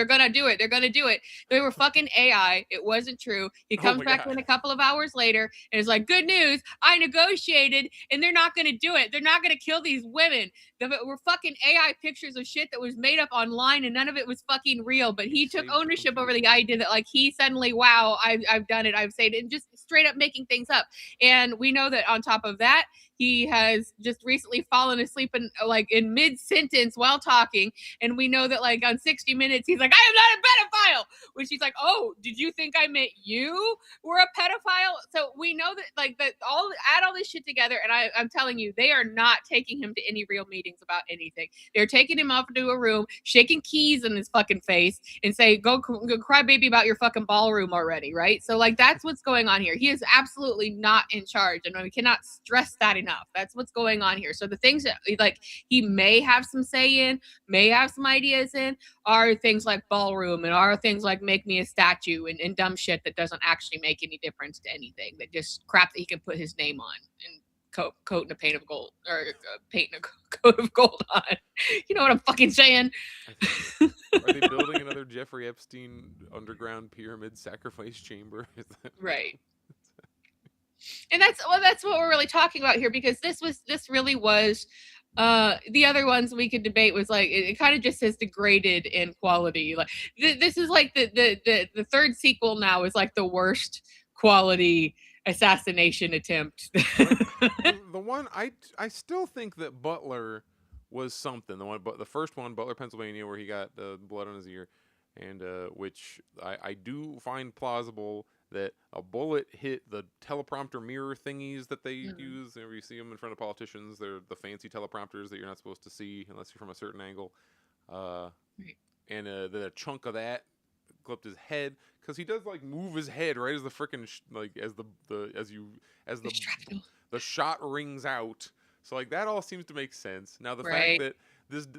gonna do it. They were fucking AI. It wasn't true. He comes back in a couple of hours later and is like, good news, I negotiated and they're not gonna do it. They're not gonna kill these women. They were fucking AI pictures of shit that was made up online and none of it was fucking real, but he took ownership over the idea that like he suddenly, wow, I've done it, I've said it, and just straight up making things up. And we know that on top of that, he has just recently fallen asleep in mid-sentence while talking. And we know that on 60 Minutes, he's like, I am not a pedophile. Which he's like, oh, did you think I meant you were a pedophile? So we know that add all this shit together. And I'm telling you, they are not taking him to any real meetings about anything. They're taking him off into a room, shaking keys in his fucking face and say, go cry baby about your fucking ballroom already. Right. So that's what's going on here. He is absolutely not in charge. And we cannot stress that enough. That's what's going on here. So the things that he may have some say in, may have some ideas in, are things like ballroom and are things like make me a statue and dumb shit that doesn't actually make any difference to anything. That just crap that he can put his name on and coat in a paint of gold or painting a coat of gold on. You know what I'm fucking saying? Are they building another Jeffrey Epstein underground pyramid sacrifice chamber? Right. And that's what we're really talking about here, because this really was the other ones we could debate was like it kind of just has degraded in quality. Like this is like the third sequel now is like the worst quality assassination attempt. The one I still think that Butler was something. The first one, Butler, Pennsylvania, where he got the blood on his ear, and which I do find plausible that a bullet hit the teleprompter mirror thingies that they use. Whenever you see them in front of politicians, they're the fancy teleprompters that you're not supposed to see unless you're from a certain angle. Right. And then a chunk of that clipped his head, because he does like move his head right as the freaking as the shot rings out. So like that all seems to make sense. Now the fact that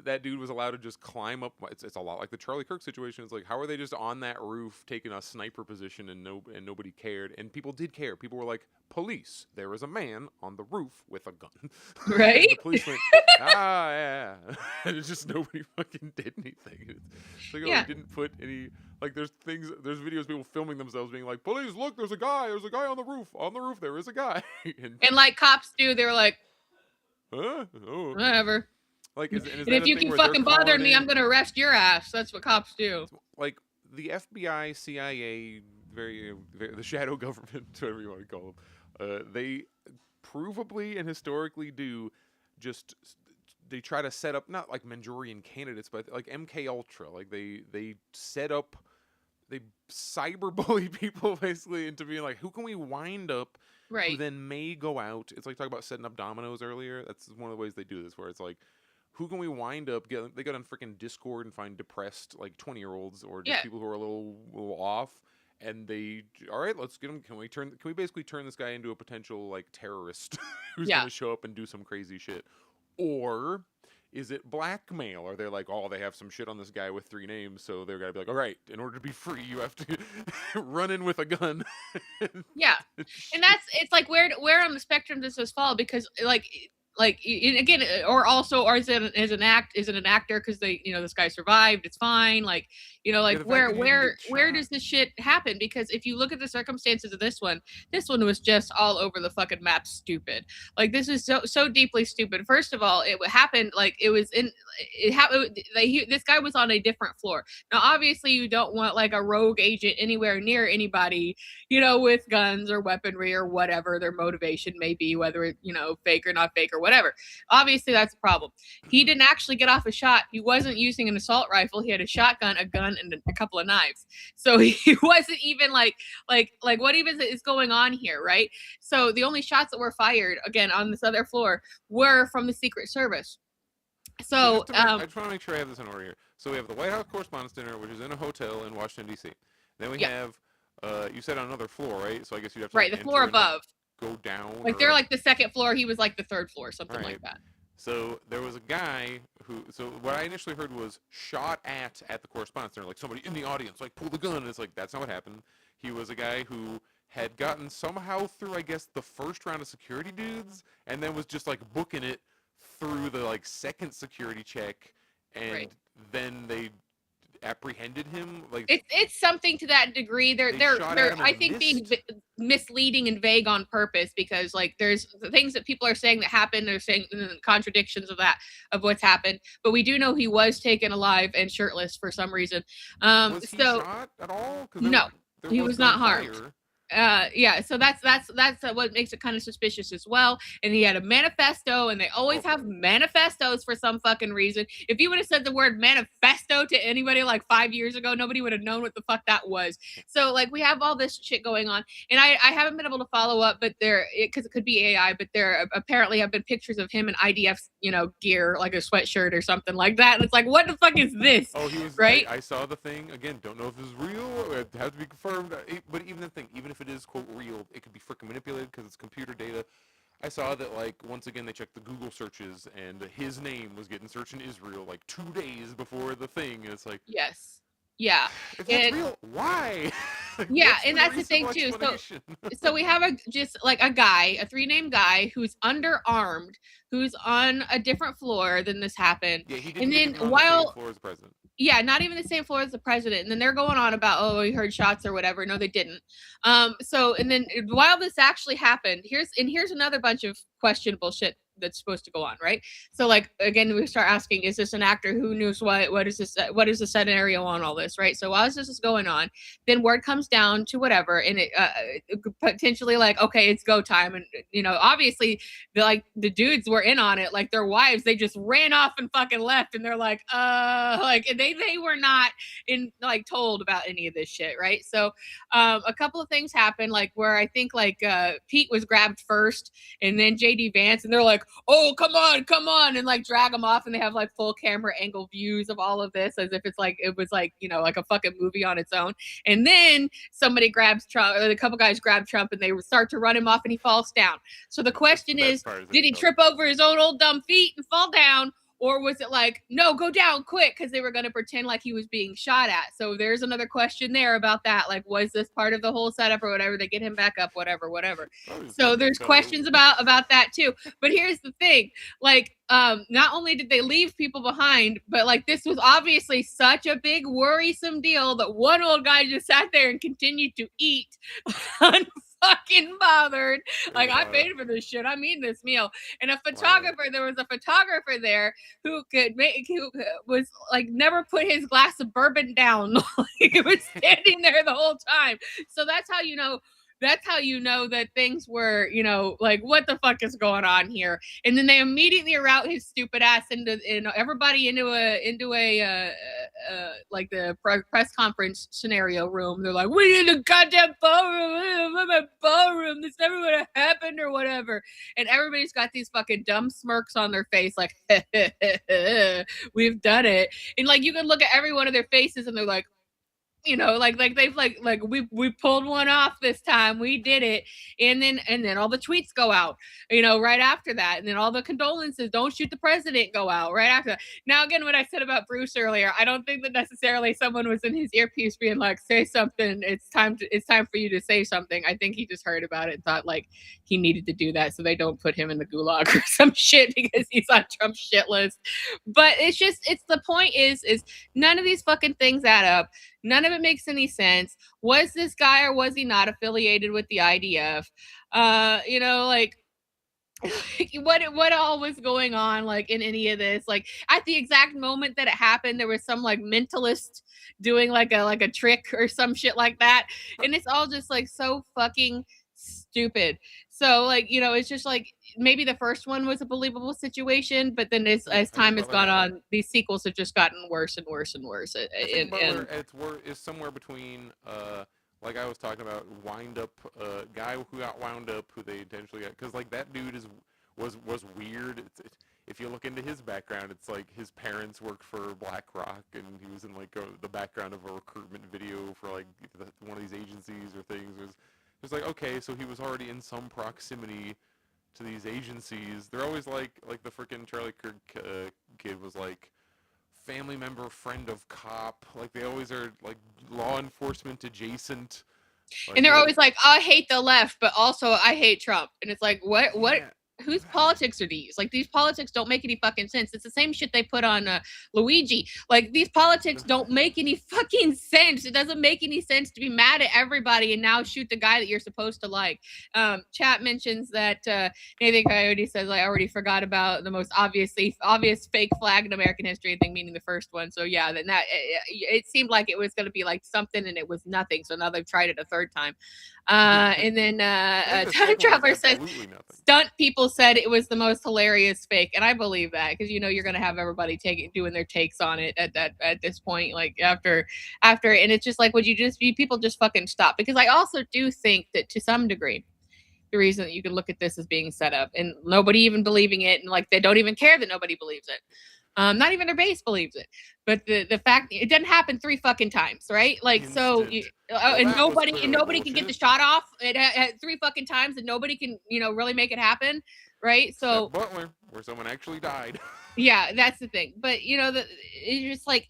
that dude was allowed to just climb up, it's a lot like the Charlie Kirk situation. It's like, how are they just on that roof taking a sniper position and nobody cared? And people did care. People were like, police, there is a man on the roof with a gun. Right? The police went, yeah. And it's just nobody fucking did anything. It's like, they didn't put any, like there's videos of people filming themselves being like, police, look, there's a guy on the roof. On the roof there is a guy. and like cops do, they were like, huh? Oh. Whatever. Like, and if you can fucking bother me, I'm gonna arrest your ass. That's what cops do. Like the FBI, CIA, the shadow government, whatever you want to call them, they provably and historically do just they try to set up not like Manchurian candidates, but like MK Ultra. Like they set up, they cyberbully people basically into being like, who can we wind up? Right. Who then may go out. It's like talking about setting up dominoes earlier. That's one of the ways they do this, where it's like, who can we wind up? They got on freaking Discord and find depressed like 20-year-olds or just people who are a little off, and all right, let's get them. Can we basically turn this guy into a potential like terrorist who's gonna show up and do some crazy shit, or is it blackmail? Or they're like, oh, they have some shit on this guy with 3 names, so they're gonna be like, all right, in order to be free, you have to run in with a gun. And it's like where on the spectrum does this fall? Because again, or is it an actor because this guy survived, it's fine, where does this shit happen? Because if you look at the circumstances of this one was just all over the fucking map stupid. Like this is so deeply stupid. First of all, it happened this guy was on a different floor. Now obviously you don't want like a rogue agent anywhere near anybody with guns or weaponry or whatever their motivation may be, whether it fake or not fake or whatever. Obviously that's a problem. He didn't actually get off a shot. He wasn't using an assault rifle. He had a shotgun, a gun, and a couple of knives. So he wasn't even like what even is going on here, right? So the only shots that were fired again on this other floor were from the Secret Service. So I just want to make sure I have this in order here. So we have the White House Correspondents' Dinner, which is in a hotel in Washington D.C. Then we have you said on another floor, right? So I guess you'd have to the floor above. Go down. Like they're like the second floor. He was like the third floor, something like that. So there was a guy who. So what I initially heard was shot at the Correspondents' Dinner, like somebody in the audience, like pull the gun. And it's like that's not what happened. He was a guy who had gotten somehow through, I guess, the first round of security dudes, and then was just like booking it through the like second security check, and then they apprehended him. Like it's something to that degree. They're I think being misleading and vague on purpose, because like there's the things that people are saying that happened. They're saying contradictions of what's happened, but we do know he was taken alive and shirtless for some reason. Was he shot at all? No, he was not harmed. So that's what makes it kind of suspicious as well. And he had a manifesto, and they always have manifestos for some fucking reason. If you would have said the word manifesto to anybody like 5 years ago, nobody would have known what the fuck that was. So like we have all this shit going on, and I haven't been able to follow up, but because it could be AI, but there apparently have been pictures of him in IDF's gear, like a sweatshirt or something like that. And it's like, what the fuck is this? Oh, he was right. I saw the thing again. Don't know if this is real. It has to be confirmed. But even the thing, even if it is quote real, it could be freaking manipulated because it's computer data. I saw that like once again they checked the Google searches, and his name was getting searched in Israel like 2 days before the thing. And it's like, yes, yeah, if that's real, why? Yeah, and that's the thing too. So we have a 3-name guy who's underarmed, who's on a different floor than this happened. Yeah, he didn't. And then on the same floor as the president. Yeah, not even the same floor as the president. And then they're going on about, oh, we heard shots or whatever. No, they didn't. So, and then while this actually happened, here's another bunch of questionable shit that's supposed to go on, right? So, like, again, we start asking, is this an actor? Who knows what is this? What is the scenario on all this, right? So while this is going on, then word comes down to whatever, and it potentially like, okay, it's go time, and obviously the dudes were in on it, like their wives, they just ran off and fucking left, and they're like, like they were not in like told about any of this shit, right? So a couple of things happened, like where I think like Pete was grabbed first, and then JD Vance, and they're like, oh, come on, and like drag them off, and they have like full camera angle views of all of this as if it's like it was like like a fucking movie on its own. And then somebody grabs Trump, or a couple guys grab Trump, and they start to run him off, and he falls down. So the question is, did he trip over his own old dumb feet and fall down? Or was it like, no, go down quick, because they were going to pretend like he was being shot at? So there's another question there about that. Like, was this part of the whole setup or whatever? They get him back up, whatever. So there's questions about that too. But here's the thing. Like, not only did they leave people behind, but like this was obviously such a big worrisome deal that one old guy just sat there and continued to eat fucking bothered. Like, I paid for this shit. I'm eating this meal. And there was a photographer there who was like never put his glass of bourbon down. Like, it was standing there the whole time. So that's how you know that things were, like, what the fuck is going on here? And then they immediately route his stupid ass into everybody into a like the press conference scenario room. They're like, we need a goddamn ballroom. This never would have happened or whatever. And everybody's got these fucking dumb smirks on their face, like, we've done it. And like you can look at every one of their faces, and they're like, like they've like we pulled one off this time, we did it. And then all the tweets go out, right after that, and then all the condolences, don't shoot the president, go out right after that. Now, again, what I said about Bruce earlier, I don't think that necessarily someone was in his earpiece being like, say something, it's time for you to say something. I think he just heard about it and thought like he needed to do that so they don't put him in the gulag or some shit because he's on Trump's shit list. But it's the point is none of these fucking things add up. None of it makes any sense. Was this guy or was he not affiliated with the IDF? Like what all was going on, like, in any of this? Like, at the exact moment that it happened, there was some like mentalist doing like a trick or some shit like that, and it's all just like so fucking stupid. So like, it's just like maybe the first one was a believable situation, but then as time has gone on, these sequels have just gotten worse and worse and worse. It's somewhere between like I was talking about, wind up guy who got wound up, who they intentionally got, because like that dude was weird. If you look into his background, it's like his parents worked for BlackRock, and he was in like the background of a recruitment video for like one of these agencies or things. It was like, okay, so he was already in some proximity to these agencies. They're always like the freaking Charlie Kirk kid was like family member, friend of cop. Like, they always are like law enforcement adjacent. Like, and they're always like, I hate the left, but also I hate Trump. And it's like, what? Yeah. Whose politics are these? Like, these politics don't make any fucking sense. It's the same shit they put on Luigi. Like, these politics don't make any fucking sense. It doesn't make any sense to be mad at everybody and now shoot the guy that you're supposed to like. Chat mentions that Nathan Coyote says, I already forgot about the most obvious fake flag in American history, I think meaning the first one. So yeah, then it seemed like it was going to be like something, and it was nothing. So now they've tried it a third time. And then Time Traveler says, stunt people said it was the most hilarious fake, and I believe that, because you're going to have everybody doing their takes on it at this point, like after, and it's just like, would people just fucking stop? Because I also do think that to some degree, the reason that you can look at this as being set up and nobody even believing it, and like they don't even care that nobody believes it. Not even their base believes it, but the fact it didn't happen 3 fucking times, right? Like, Instant. so and nobody can get the shot off at 3 fucking times, and nobody can really make it happen, right? So Butler, where someone actually died. yeah, that's the thing. But it's just like,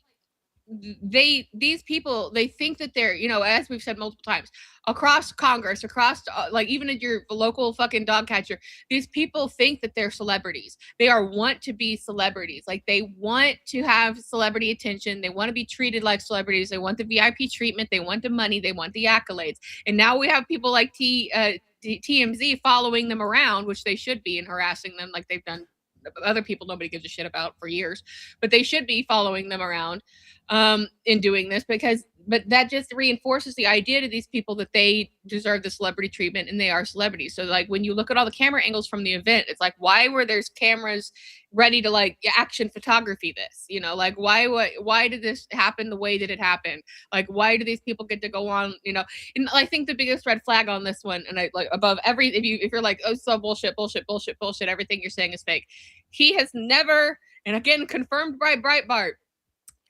these people, they think that they're, as we've said multiple times, across Congress, across like even at your local fucking dog catcher, these people think that they're celebrities. They want to be celebrities. Like they want to have celebrity attention. They want to be treated like celebrities. They want the VIP treatment. They want the money. They want the accolades. And now we have people like TMZ following them around, which they should be, and harassing them like they've done other people nobody gives a shit about for years, but they should be following them around in doing this, but that just reinforces the idea to these people that they deserve the celebrity treatment and they are celebrities. So like when you look at all the camera angles from the event, it's like, why were there's cameras ready to like action photography this, like why did this happen the way that it happened? Like, why do these people get to go on, and I think the biggest red flag on this one, and I like above every, if you're like, oh, so bullshit, everything you're saying is fake. He has never, and again, confirmed by Breitbart,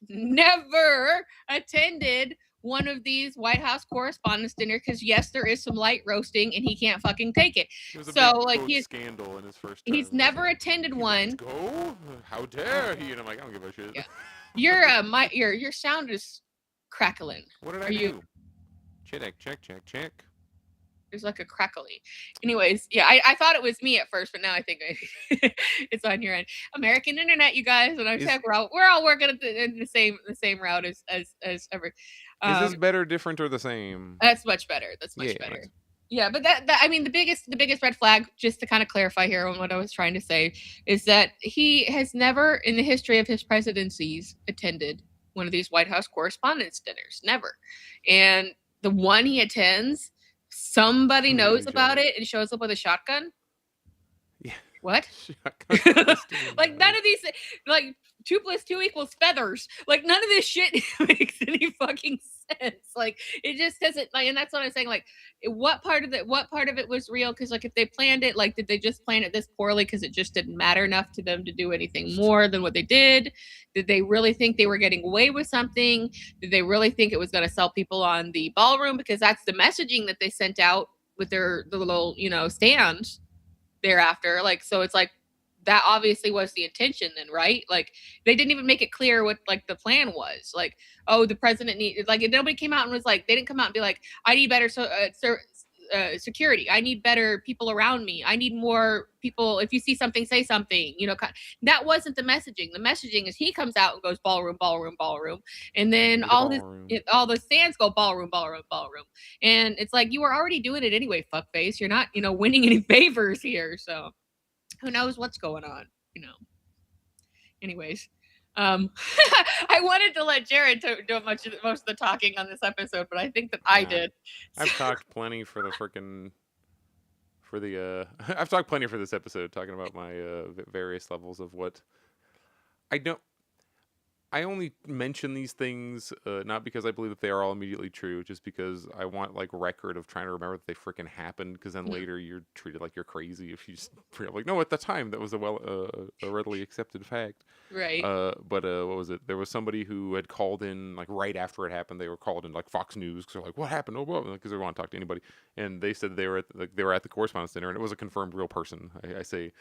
never attended one of these White House Correspondents' Dinner because yes, there is some light roasting and he can't fucking take it. So like he's scandal in his first time. He's never attended one. Go? How dare he? And I'm like, I don't give a shit. Yeah. Your sound is crackling. What did I do? Check. There's like a crackly. Anyways, yeah, I thought it was me at first, but now I think it's on your end. American internet, you guys, and I'm saying we're all working at the same route as ever. Is this better, different, or the same? That's much better. That's much better. Nice. Yeah, but that I mean, the biggest red flag, just to kind of clarify here on what I was trying to say, is that he has never in the history of his presidencies attended one of these White House Correspondents' Dinners. Never. And the one he attends, somebody knows about it and shows up with a shotgun. Yeah. What? Like none of these, like 2 + 2 = feathers. Like none of this shit makes any fucking sense. Like it just doesn't. Like, and that's what I'm saying. Like, what part of it was real? Because like if they planned it, like did they just plan it this poorly because it just didn't matter enough to them to do anything more than what they did? Did they really think they were getting away with something? Did they really think it was going to sell people on the ballroom? Because that's the messaging that they sent out with the little stand thereafter. Like, so it's like that obviously was the intention then, right? Like they didn't even make it clear what like the plan was. Like, oh, the president needed, like nobody came out and was like, they didn't come out and be like, I need better security. I need better people around me. I need more people. If you see something, say something, that wasn't the messaging. The messaging is he comes out and goes ballroom. And then all the stands go ballroom. And it's like, you were already doing it anyway, fuckface. You're not, winning any favors here. So who knows what's going on, anyways. I wanted to let Jared do most of the talking on this episode, but I think that I did. I've talked plenty for the I've talked plenty for this episode, talking about my various levels of what I don't. I only mention these things not because I believe that they are all immediately true, just because I want like record of trying to remember that they freaking happened. Because then later you're treated like you're crazy if you just like, no, at the time that was a readily accepted fact. Right. But what was it? There was somebody who had called in like right after it happened. They were called in like Fox News because they're like, what happened? Oh, because they want to talk to anybody. And they said they were at the Correspondents' Dinner, and it was a confirmed real person. I say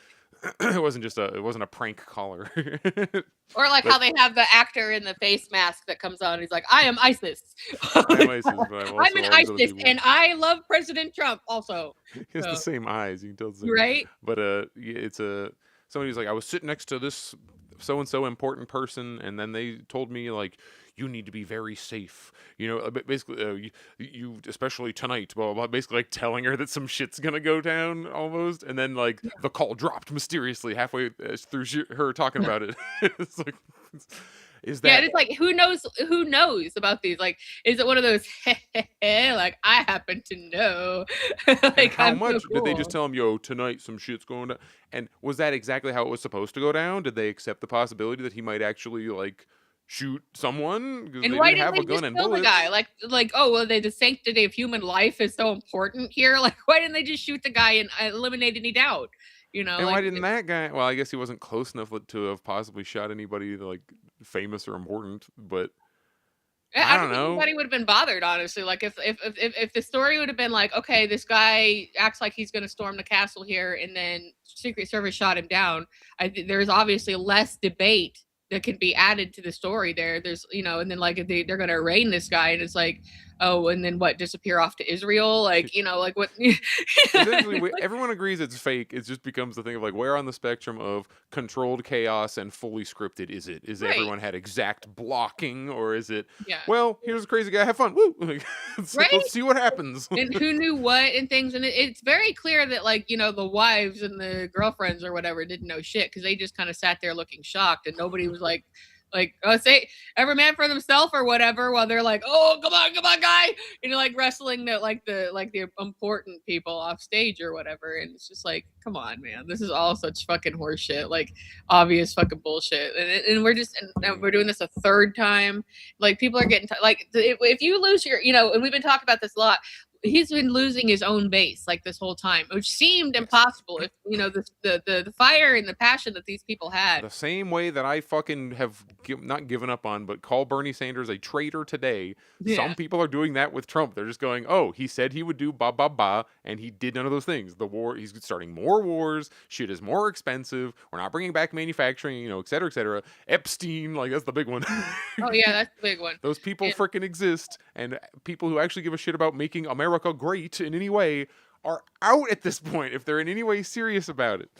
it wasn't a prank caller. Or like how they have the actor in the face mask that comes on. He's like, I am ISIS. I'm ISIS, but I'm in ISIS, and I love President Trump also. He has the same eyes. You can tell. Right. But it's somebody who's like, I was sitting next to this so and so important person, and then they told me like, you need to be very safe. Basically, you especially tonight. Blah, blah, blah, basically, like telling her that some shit's gonna go down almost, and then like the call dropped mysteriously halfway through her talking about it. It's like, is that? Yeah, it's like who knows about these? Like, is it one of those like I happen to know? Like, how much so cool. Did they just tell him, yo, tonight some shit's going down? And was that exactly how it was supposed to go down? Did they accept the possibility that he might actually like shoot someone? And why didn't they just kill the guy? Like, oh, well, the sanctity of human life is so important here. Like, why didn't they just shoot the guy and eliminate any doubt? And like, why didn't that guy? Well, I guess he wasn't close enough to have possibly shot anybody like famous or important. But I don't know. Anybody would have been bothered, honestly. Like if the story would have been like, okay, this guy acts like he's going to storm the castle here, and then Secret Service shot him down. There's obviously less debate that can be added to the story there's and then like they're gonna arraign this guy, and it's like, oh, and then what, disappear off to Israel, like like what. Essentially, everyone agrees it's fake. It just becomes the thing of like, where on the spectrum of controlled chaos and fully scripted is it? Is Right. everyone had exact blocking, or is it, Yeah. well, here's a crazy guy, have fun, woo! Like, Right? let's see what happens. And who knew what and things, and it's very clear that like the wives and the girlfriends or whatever didn't know shit, because they just kind of sat there looking shocked, and nobody was like say every man for themselves or whatever, while they're like, oh, come on guy, like wrestling the important people off stage or whatever. And it's just like, come on, man, this is all such fucking horseshit, like obvious fucking bullshit. And we're just and we're doing this a third time. Like, people are getting like, if you lose your and we've been talking about this a lot, he's been losing his own base like this whole time, which seemed impossible. If the fire and the passion that these people had. The same way that I fucking have not given up on, but call Bernie Sanders a traitor today. Yeah. Some people are doing that with Trump. They're just going, oh, he said he would do ba ba ba, and he did none of those things. The war, he's starting more wars. Shit is more expensive. We're not bringing back manufacturing, et cetera, et cetera. Epstein, like, that's the big one. Oh yeah, that's the big one. Those people freaking exist, and people who actually give a shit about making America great in any way are out at this point if they're in any way serious about it.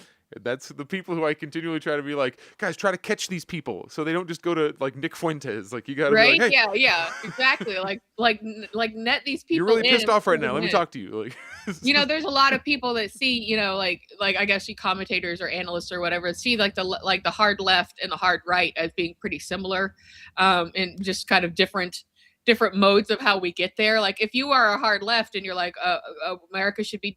That's the people who I continually try to be like, guys, try to catch these people so they don't just go to like Nick Fuentes. Like, you gotta right? be like, hey, yeah, exactly. like net these people. you're really pissed off right now. Let me talk to you. Like, there's a lot of people that see, like I guess you commentators or analysts or whatever, see like the hard left and the hard right as being pretty similar, and just kind of different modes of how we get there. Like, if you are a hard left and you're like, America should be,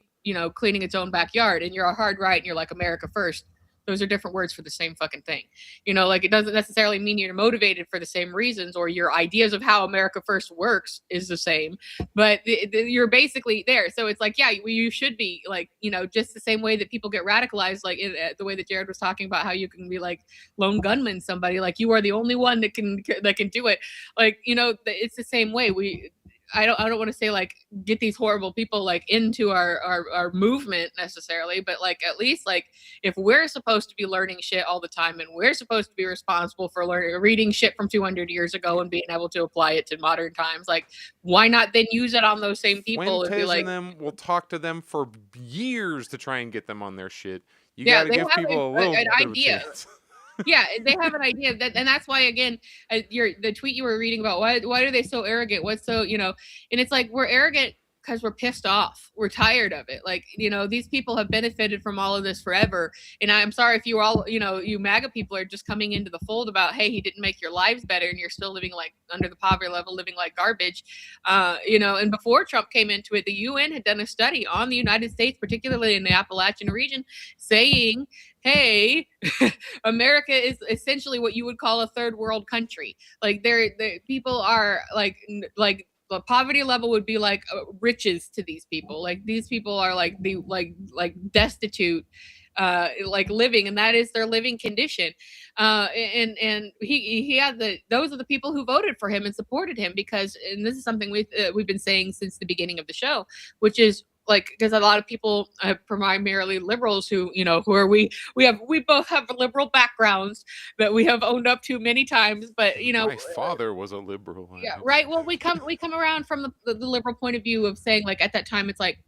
cleaning its own backyard, and you're a hard right and you're like, America first. Those are different words for the same fucking thing. Like, it doesn't necessarily mean you're motivated for the same reasons, or your ideas of how America first works is the same, but you're basically there. So it's like, yeah, you should be like, just the same way that people get radicalized, like the way that Jared was talking about how you can be like lone gunman somebody, like you are the only one that can do it. Like, it's the same way. I don't want to say like get these horrible people like into our movement necessarily, but like at least like if we're supposed to be learning shit all the time, and we're supposed to be responsible for reading shit from 200 years ago and being able to apply it to modern times, like why not then use it on those same people? Fuentes and be like, and them will talk to them for years to try and get them on their shit. You yeah, gotta give people a little bit idea. of a chance. Yeah, they have an idea and that's why, again, the tweet you were reading about, why are they so arrogant? What's so, and it's like, we're arrogant because we're pissed off. We're tired of it. Like, these people have benefited from all of this forever. And I'm sorry if you all, you MAGA people are just coming into the fold about, hey, he didn't make your lives better, and you're still living like under the poverty level, living like garbage. And before Trump came into it, the UN had done a study on the United States, particularly in the Appalachian region, saying, hey, America is essentially what you would call a third world country. Like, people are like the poverty level would be like riches to these people. Like, these people are like destitute, like living, and that is their living condition. And he had those are the people who voted for him and supported him, because, and this is something we've been saying since the beginning of the show, which is like, because a lot of people, primarily liberals, who we both have liberal backgrounds that we have owned up to many times, but my father was a liberal. Yeah, right. Well, we come around from the liberal point of view of saying, like, at that time, it's like,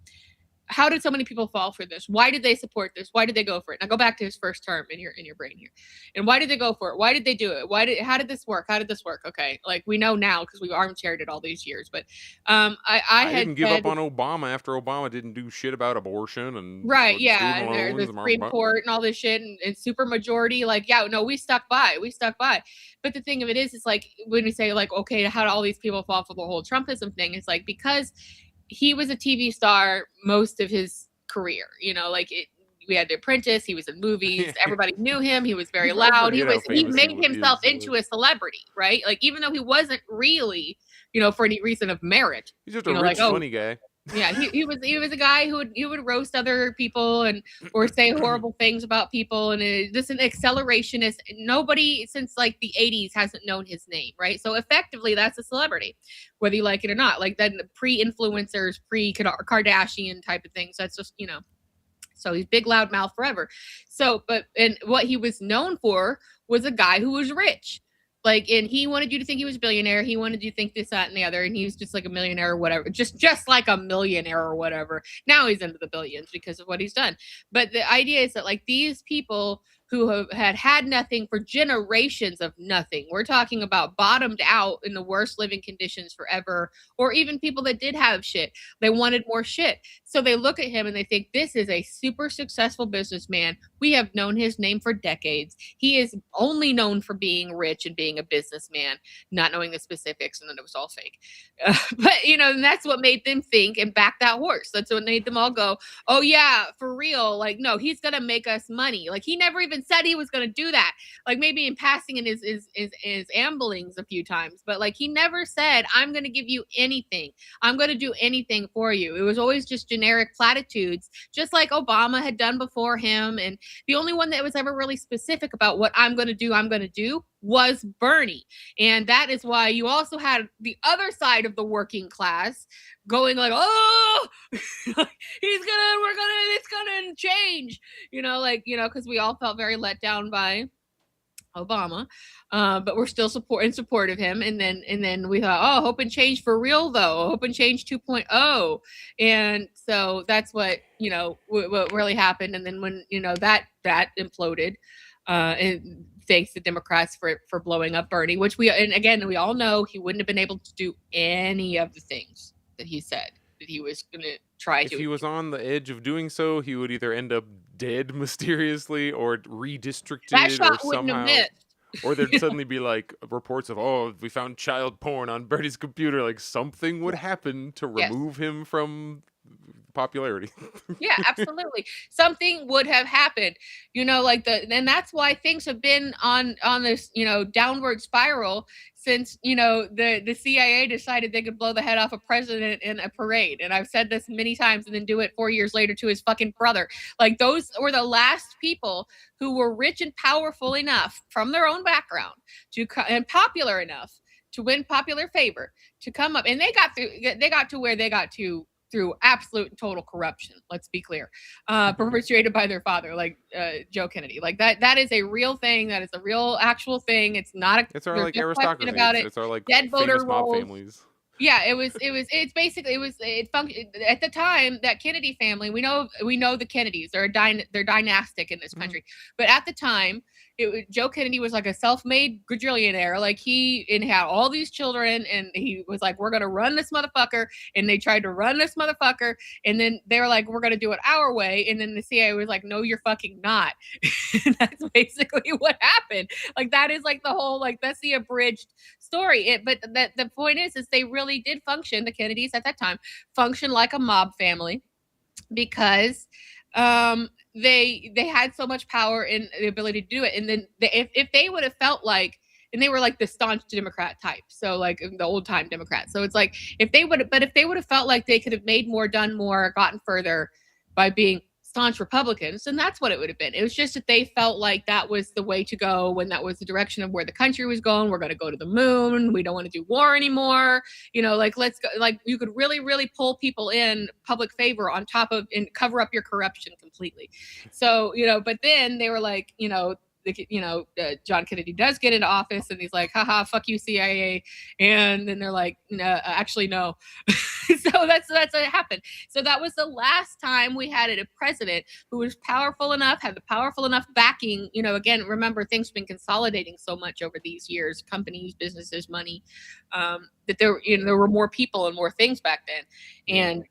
how did so many people fall for this? Why did they support this? Why did they go for it? Now go back to his first term in your brain here. And why did they go for it? Why did they do it? How did this work? How did this work? Okay. Like, we know now because we've armchaired it all these years. But I didn't give up on Obama after Obama didn't do shit about abortion and right, yeah, and the Supreme Court and all this shit and super majority. Like, yeah, no, we stuck by. But the thing of it is, it's like, when we say like, okay, how do all these people fall for the whole Trumpism thing? It's like, because he was a TV star most of his career, we had The Apprentice, he was in movies, everybody knew him, he was very loud, he made himself into a celebrity, right? Like, even though he wasn't really, for any reason of merit. He's just a rich, funny guy. Yeah, he was a guy who would roast other people or say horrible things about people, and just an accelerationist. Nobody since like the 80s hasn't known his name, right? So effectively, that's a celebrity, whether you like it or not. Like, then pre-influencers, pre-Kardashian type of things. That's just So he's big loud mouth forever. So, and what he was known for was a guy who was rich. Like, and he wanted you to think he was a billionaire. He wanted you to think this, that, and the other. And he was just like a millionaire or whatever, just like a millionaire or whatever. Now he's into the billions because of what he's done. But the idea is that like these people who have had nothing for generations of nothing. We're talking about bottomed out in the worst living conditions forever, or even people that did have shit. They wanted more shit. So they look at him and they think, this is a super successful businessman. We have known his name for decades. He is only known for being rich and being a businessman, not knowing the specifics, and then it was all fake. But, you know, and that's what made them think and back that horse. That's what made them all go, oh, yeah, for real. Like, no, he's going to make us money. Like, he never even said he was going to do that. Like, maybe in passing in his amblings a few times, but like he never said, I'm going to give you anything. I'm going to do anything for you. It was always just generic platitudes, just like Obama had done before him. And the only one that was ever really specific about what I'm going to do was Bernie. And that is why you also had the other side of the working class going like, oh, it's gonna change, you know, like, you know, because we all felt very let down by Obama, but we're still support of him. And then we thought, oh, hope and change for real though, hope and change 2.0. And so that's what, you know, what really happened. And then when, you know, that imploded, and thanks to Democrats for blowing up Bernie, which we all know he wouldn't have been able to do any of the things that he said that he was going to try to. If he was on the edge of doing so, he would either end up dead mysteriously or redistricted that shot or wouldn't somehow. Have missed. Or there'd suddenly be like reports of, oh, we found child porn on Bernie's computer. Like something would happen to remove him from popularity. Yeah, absolutely. Something would have happened, you know, like and that's why things have been on this, you know, downward spiral since, you know, the CIA decided they could blow the head off a president in a parade. And I've said this many times, and then do it 4 years later to his fucking brother. Like those were the last people who were rich and powerful enough from their own background and popular enough to win popular favor to come up. And they got to where they got to through absolute and total corruption. Let's be clear, perpetrated by their father, like Joe Kennedy. Like that is a real thing. That is a real actual thing. It's not a. It's our like aristocracy. About it. It's our like dead voter mob families. Yeah, it functioned at the time. That Kennedy family, we know the Kennedys. They're dynastic in this country. But at the time, Joe Kennedy was like a self-made quadrillionaire. Like he had all these children, and he was like, we're gonna run this motherfucker. And they tried to run this motherfucker, and then they were like, we're gonna do it our way. And then the CIA was like, no, you're fucking not. And that's basically what happened. Like that is like the whole, like that's the abridged story. But the point is they really did function. The Kennedys at that time functioned like a mob family because they had so much power and the ability to do it. And then if they would have felt like, and they were like the staunch Democrat type, so like the old time Democrats. So it's like if they would have felt like they could have made more, done more, gotten further by being staunch Republicans, and that's what it would have been. It was just that they felt like that was the way to go when that was the direction of where the country was going. We're going to go to the moon. We don't want to do war anymore. You know, like let's go. Like you could really, really pull people in public favor on top of and cover up your corruption completely. So, you know, but then they were like, you know, John Kennedy does get into office and he's like, haha, fuck you, CIA. And then they're like, no, actually, no. So that's what happened. So that was the last time we had a president who was powerful enough, had the powerful enough backing. You know, again, remember, things have been consolidating so much over these years, companies, businesses, money, that there were more people and more things back then. And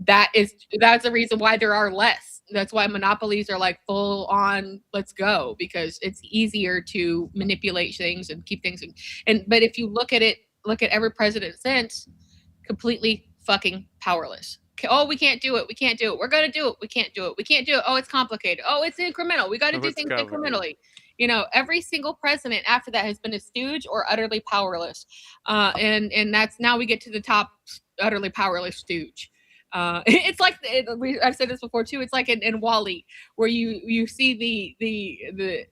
that's the reason why there are less. That's why monopolies are like full on, let's go, because it's easier to manipulate things and keep things. But if you look at every president since, completely fucking powerless. Oh, we can't do it. We can't do it. We're going to do it. We can't do it. We can't do it. Oh, it's complicated. Oh, it's incremental. We got to do things incrementally. You know, every single president after that has been a stooge or utterly powerless. And that's, now we get to the top utterly powerless stooge. It's like I've said this before too. It's like in WALL-E, where you see the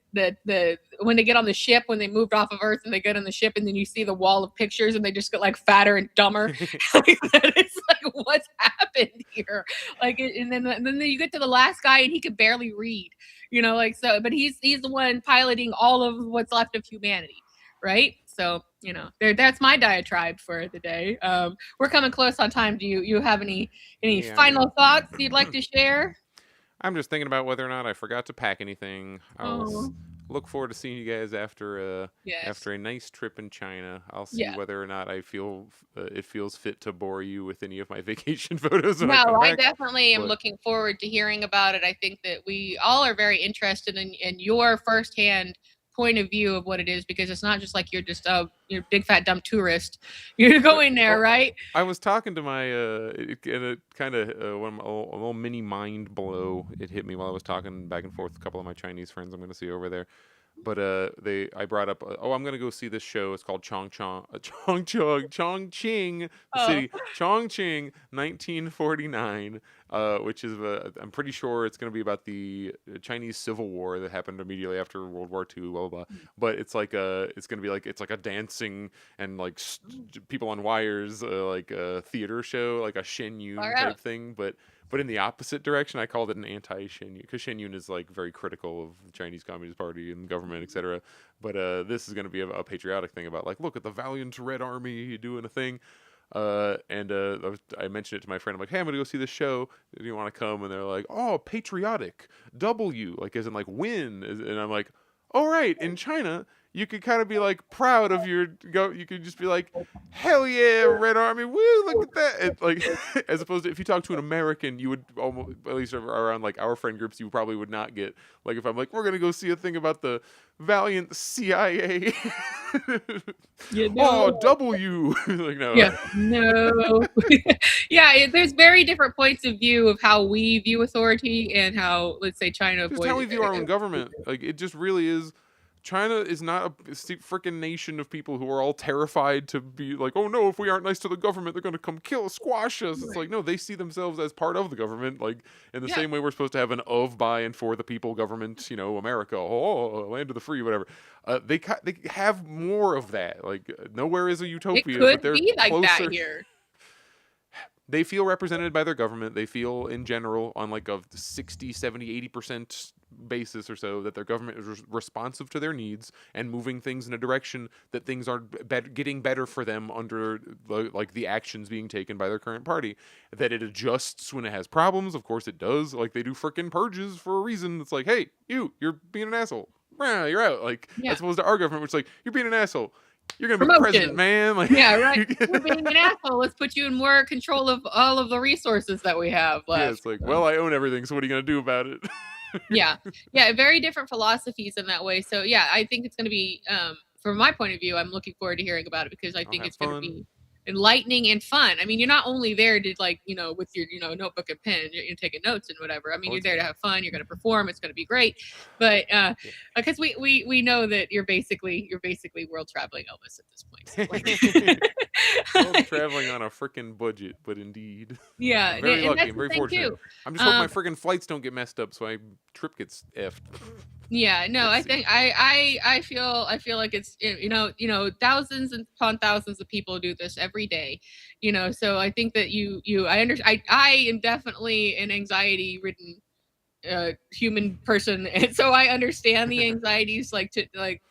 when they get on the ship, when they moved off of Earth and they get on the ship, and then you see the wall of pictures and they just get like fatter and dumber. It's like, what's happening? happened here? Like, and then you get to the last guy and he could barely read, like, so, but he's the one piloting all of what's left of humanity, right? So, that's my diatribe for the day. We're coming close on time. Do you have any final thoughts you'd like to share? I'm just thinking about whether or not I forgot to pack anything. I'll Oh, look forward to seeing you guys after yes. a nice trip in China. I'll see Yeah. whether or not I feel it feels fit to bore you with any of my vacation photos when I No, come I back. definitely am But looking forward to hearing about it. I think that we all are very interested in your firsthand point of view of what it is, because it's not just like you're just you're a big fat dumb tourist. You're going there, right? I was talking to my and it kind of a little mini mind blow. It hit me while I was talking back and forth with a couple of my Chinese friends I'm going to see over there. But I brought up, I'm gonna go see this show. It's called Chongqing, the Oh, city, Chongqing, 1949, which is I'm pretty sure it's gonna be about the Chinese Civil War that happened immediately after World War II, blah blah blah. But it's gonna be like a dancing and like people on wires, like a theater show, like a Shen Yun far type out. thing, but in the opposite direction. I called it an anti-Shen Yun, because Shen Yun is like very critical of the Chinese Communist Party and government, etc. But this is going to be a patriotic thing about, like, look at the valiant Red Army doing a thing. I mentioned it to my friend. I'm like, hey, I'm going to go see this show. Do you want to come? And they're like, oh, patriotic, W, like as in like win. And I'm like, all right, in China, you could kind of be like proud of your go. You could just be like, hell yeah, Red Army, woo, look at that. And like, as opposed to if you talk to an American, you would almost, at least around like our friend groups, you probably would not get, like, if I'm like, we're gonna go see a thing about the valiant CIA. Oh, W. Like, no. Yeah, no. Yeah, there's very different points of view of how we view authority and how, let's say, China Just how we view our own government. Like, it just really is. China is not a freaking nation of people who are all terrified to be like, oh no, if we aren't nice to the government, they're going to come kill us, squash us. It's like, no, they see themselves as part of the government, like in the same way we're supposed to have an of, by, and for the people government, America, land of the free, whatever. They have more of that. Like, nowhere is a utopia, it but could they're be like closer. that here. They feel represented by their government. They feel in general on like a 60, 70, 80% basis or so that their government is responsive to their needs and moving things in a direction that things are getting better for them under the actions being taken by their current party. That it adjusts when it has problems. Of course it does. Like, they do frickin' purges for a reason. It's like, hey, you're being an asshole. You're out. Like, as opposed to our government, which is like, you're being an asshole. You're gonna be president, man. Like, yeah, right. You're being an asshole. Let's put you in more control of all of the resources that we have left. Yeah, it's like, well, I own everything, so what are you gonna do about it? yeah, very different philosophies in that way. So yeah, I think it's going to be, from my point of view, I'm looking forward to hearing about it, because I think it's going to be enlightening and fun. I mean, you're not only there to, like, with your notebook and pen, you're taking notes and whatever. I mean, you're there to have fun. You're going to perform. It's going to be great. But because we know that you're basically world traveling Elvis at this point. So, World traveling on a freaking budget, but indeed. Yeah, I'm very lucky. I'm very fortunate. I'm just hoping my freaking flights don't get messed up, so my trip gets effed. Yeah, no, I think I feel like it's, thousands and upon thousands of people do this every day, so I think that I am definitely an anxiety ridden human person, and so I understand the anxieties, like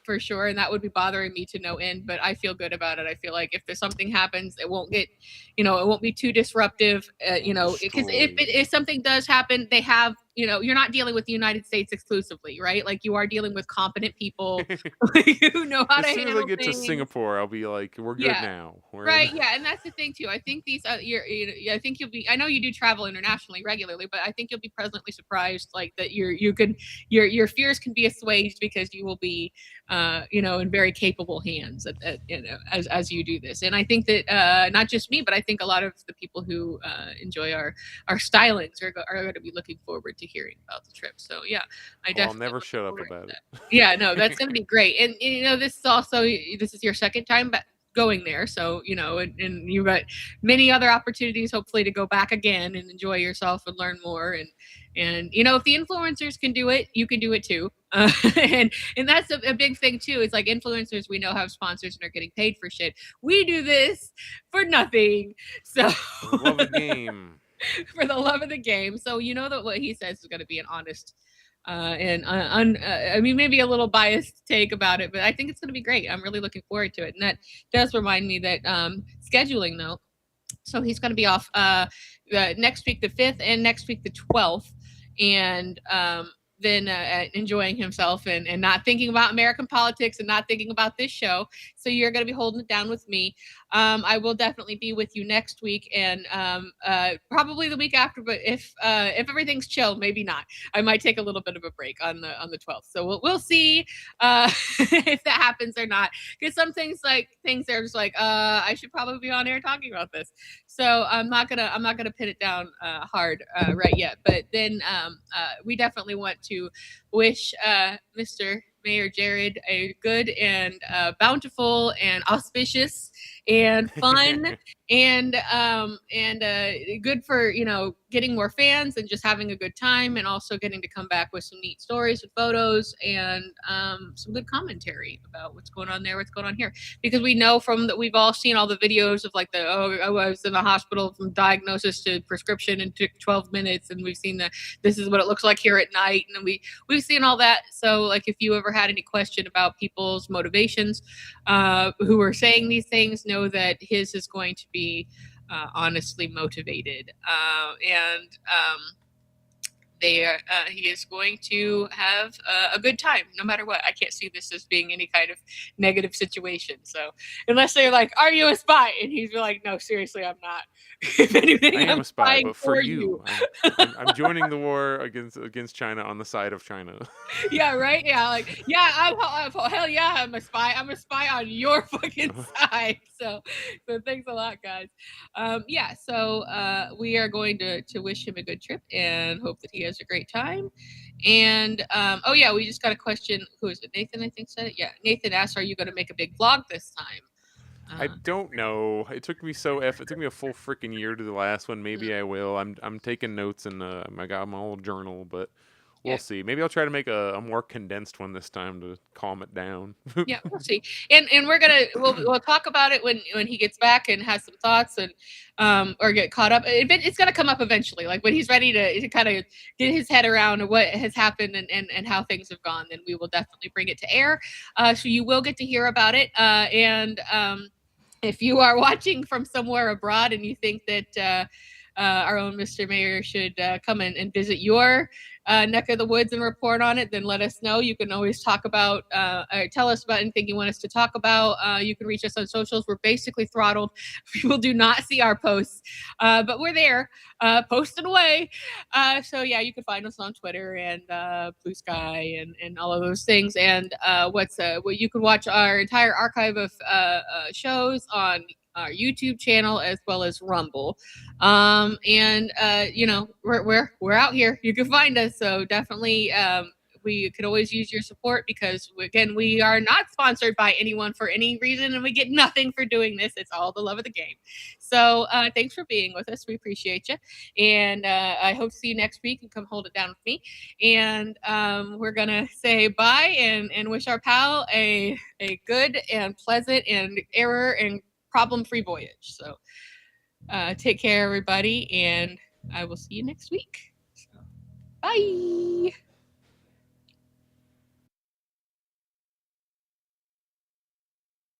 for sure, and that would be bothering me to no end, but I feel good about it. I feel like if there's something happens, it won't get, it won't be too disruptive, because if something does happen, they have, you're not dealing with the United States exclusively, right? Like, you are dealing with competent people who know how to handle things. As soon as I get to Singapore, I'll be like, we're good now. Right, yeah, and that's the thing too. I think these, I think you'll be. I know you do travel internationally regularly, but I think you'll be pleasantly surprised, like, that your fears can be assuaged, because you will be, in very capable hands as you do this. And I think that not just me, but I think a lot of the people who enjoy our stylings are going to be looking forward to hearing about the trip. So yeah, I'll never shut up about it. Yeah, no, that's going to be great. And this is your second time going there, so and you've got many other opportunities, hopefully, to go back again and enjoy yourself and learn more. And if the influencers can do it, you can do it too. And that's a big thing too. It's like, influencers, we know, have sponsors and are getting paid for shit. We do this for nothing. So love the game. for the love of the game. So you know that what he says is going to be an honest I mean, maybe a little biased take about it, but I think it's going to be great. I'm really looking forward to it. And that does remind me that scheduling though. So he's going to be off next week, the 5th, and next week, the 12th. And then enjoying himself and not thinking about American politics and not thinking about this show. So you're going to be holding it down with me. I will definitely be with you next week and probably the week after. But if everything's chill, maybe not. I might take a little bit of a break on the 12th. So we'll see if that happens or not. Because some things are just like I should probably be on air talking about this. So I'm not gonna pin it down hard right yet. But then we definitely want to wish Mr. Mayor Jared a good and bountiful and auspicious and fun and good for getting more fans and just having a good time, and also getting to come back with some neat stories and photos and some good commentary about what's going on there, what's going on here, because we know from that we've all seen all the videos of like I was in the hospital from diagnosis to prescription and took 12 minutes, and we've seen this is what it looks like here at night, and we've seen all that. So like if you ever had any question about people's motivations who are saying these things, know that his is going to be honestly motivated, and he is going to have a good time no matter what. I can't see this as being any kind of negative situation. So unless they're like, "Are you a spy?" and he's like, "No, seriously, I'm not." If anything, I am a spy, but for you. I'm joining the war against China on the side of China. Yeah, right. Yeah, like hell yeah, I'm a spy. I'm a spy on your fucking side. So thanks a lot, guys. Yeah. So we are going to wish him a good trip and hope that he has a great time. And oh yeah, we just got a question. Who is it? Nathan, I think said it. Yeah, Nathan asked, "Are you going to make a big vlog this time?" I don't know. It took me it took me a full freaking year to the last one. Maybe I will. I'm taking notes and I got my old journal, but we'll see. Maybe I'll try to make a more condensed one this time to calm it down. Yeah, we'll see. And we'll talk about it when he gets back and has some thoughts and or get caught up. It's gonna come up eventually. Like when he's ready to kind of get his head around what has happened and how things have gone, then we will definitely bring it to air. So you will get to hear about it. And if you are watching from somewhere abroad and you think that our own Mr. Mayor should come in and visit your neck of the woods and report on it, then let us know. You can always talk about or tell us about anything you want us to talk about. You can reach us on socials. We're basically throttled. People do not see our posts, but we're there posting away. So yeah, you can find us on Twitter and Blue Sky and all of those things. And you can watch our entire archive of shows on our YouTube channel as well as Rumble. And we're out here. You can find us. So definitely we could always use your support because again, we are not sponsored by anyone for any reason and we get nothing for doing this. It's all the love of the game. So thanks for being with us. We appreciate you. And I hope to see you next week and come hold it down with me. And we're going to say bye and wish our pal a good and pleasant and error and problem-free voyage. So take care, everybody, and I will see you next week. So, bye.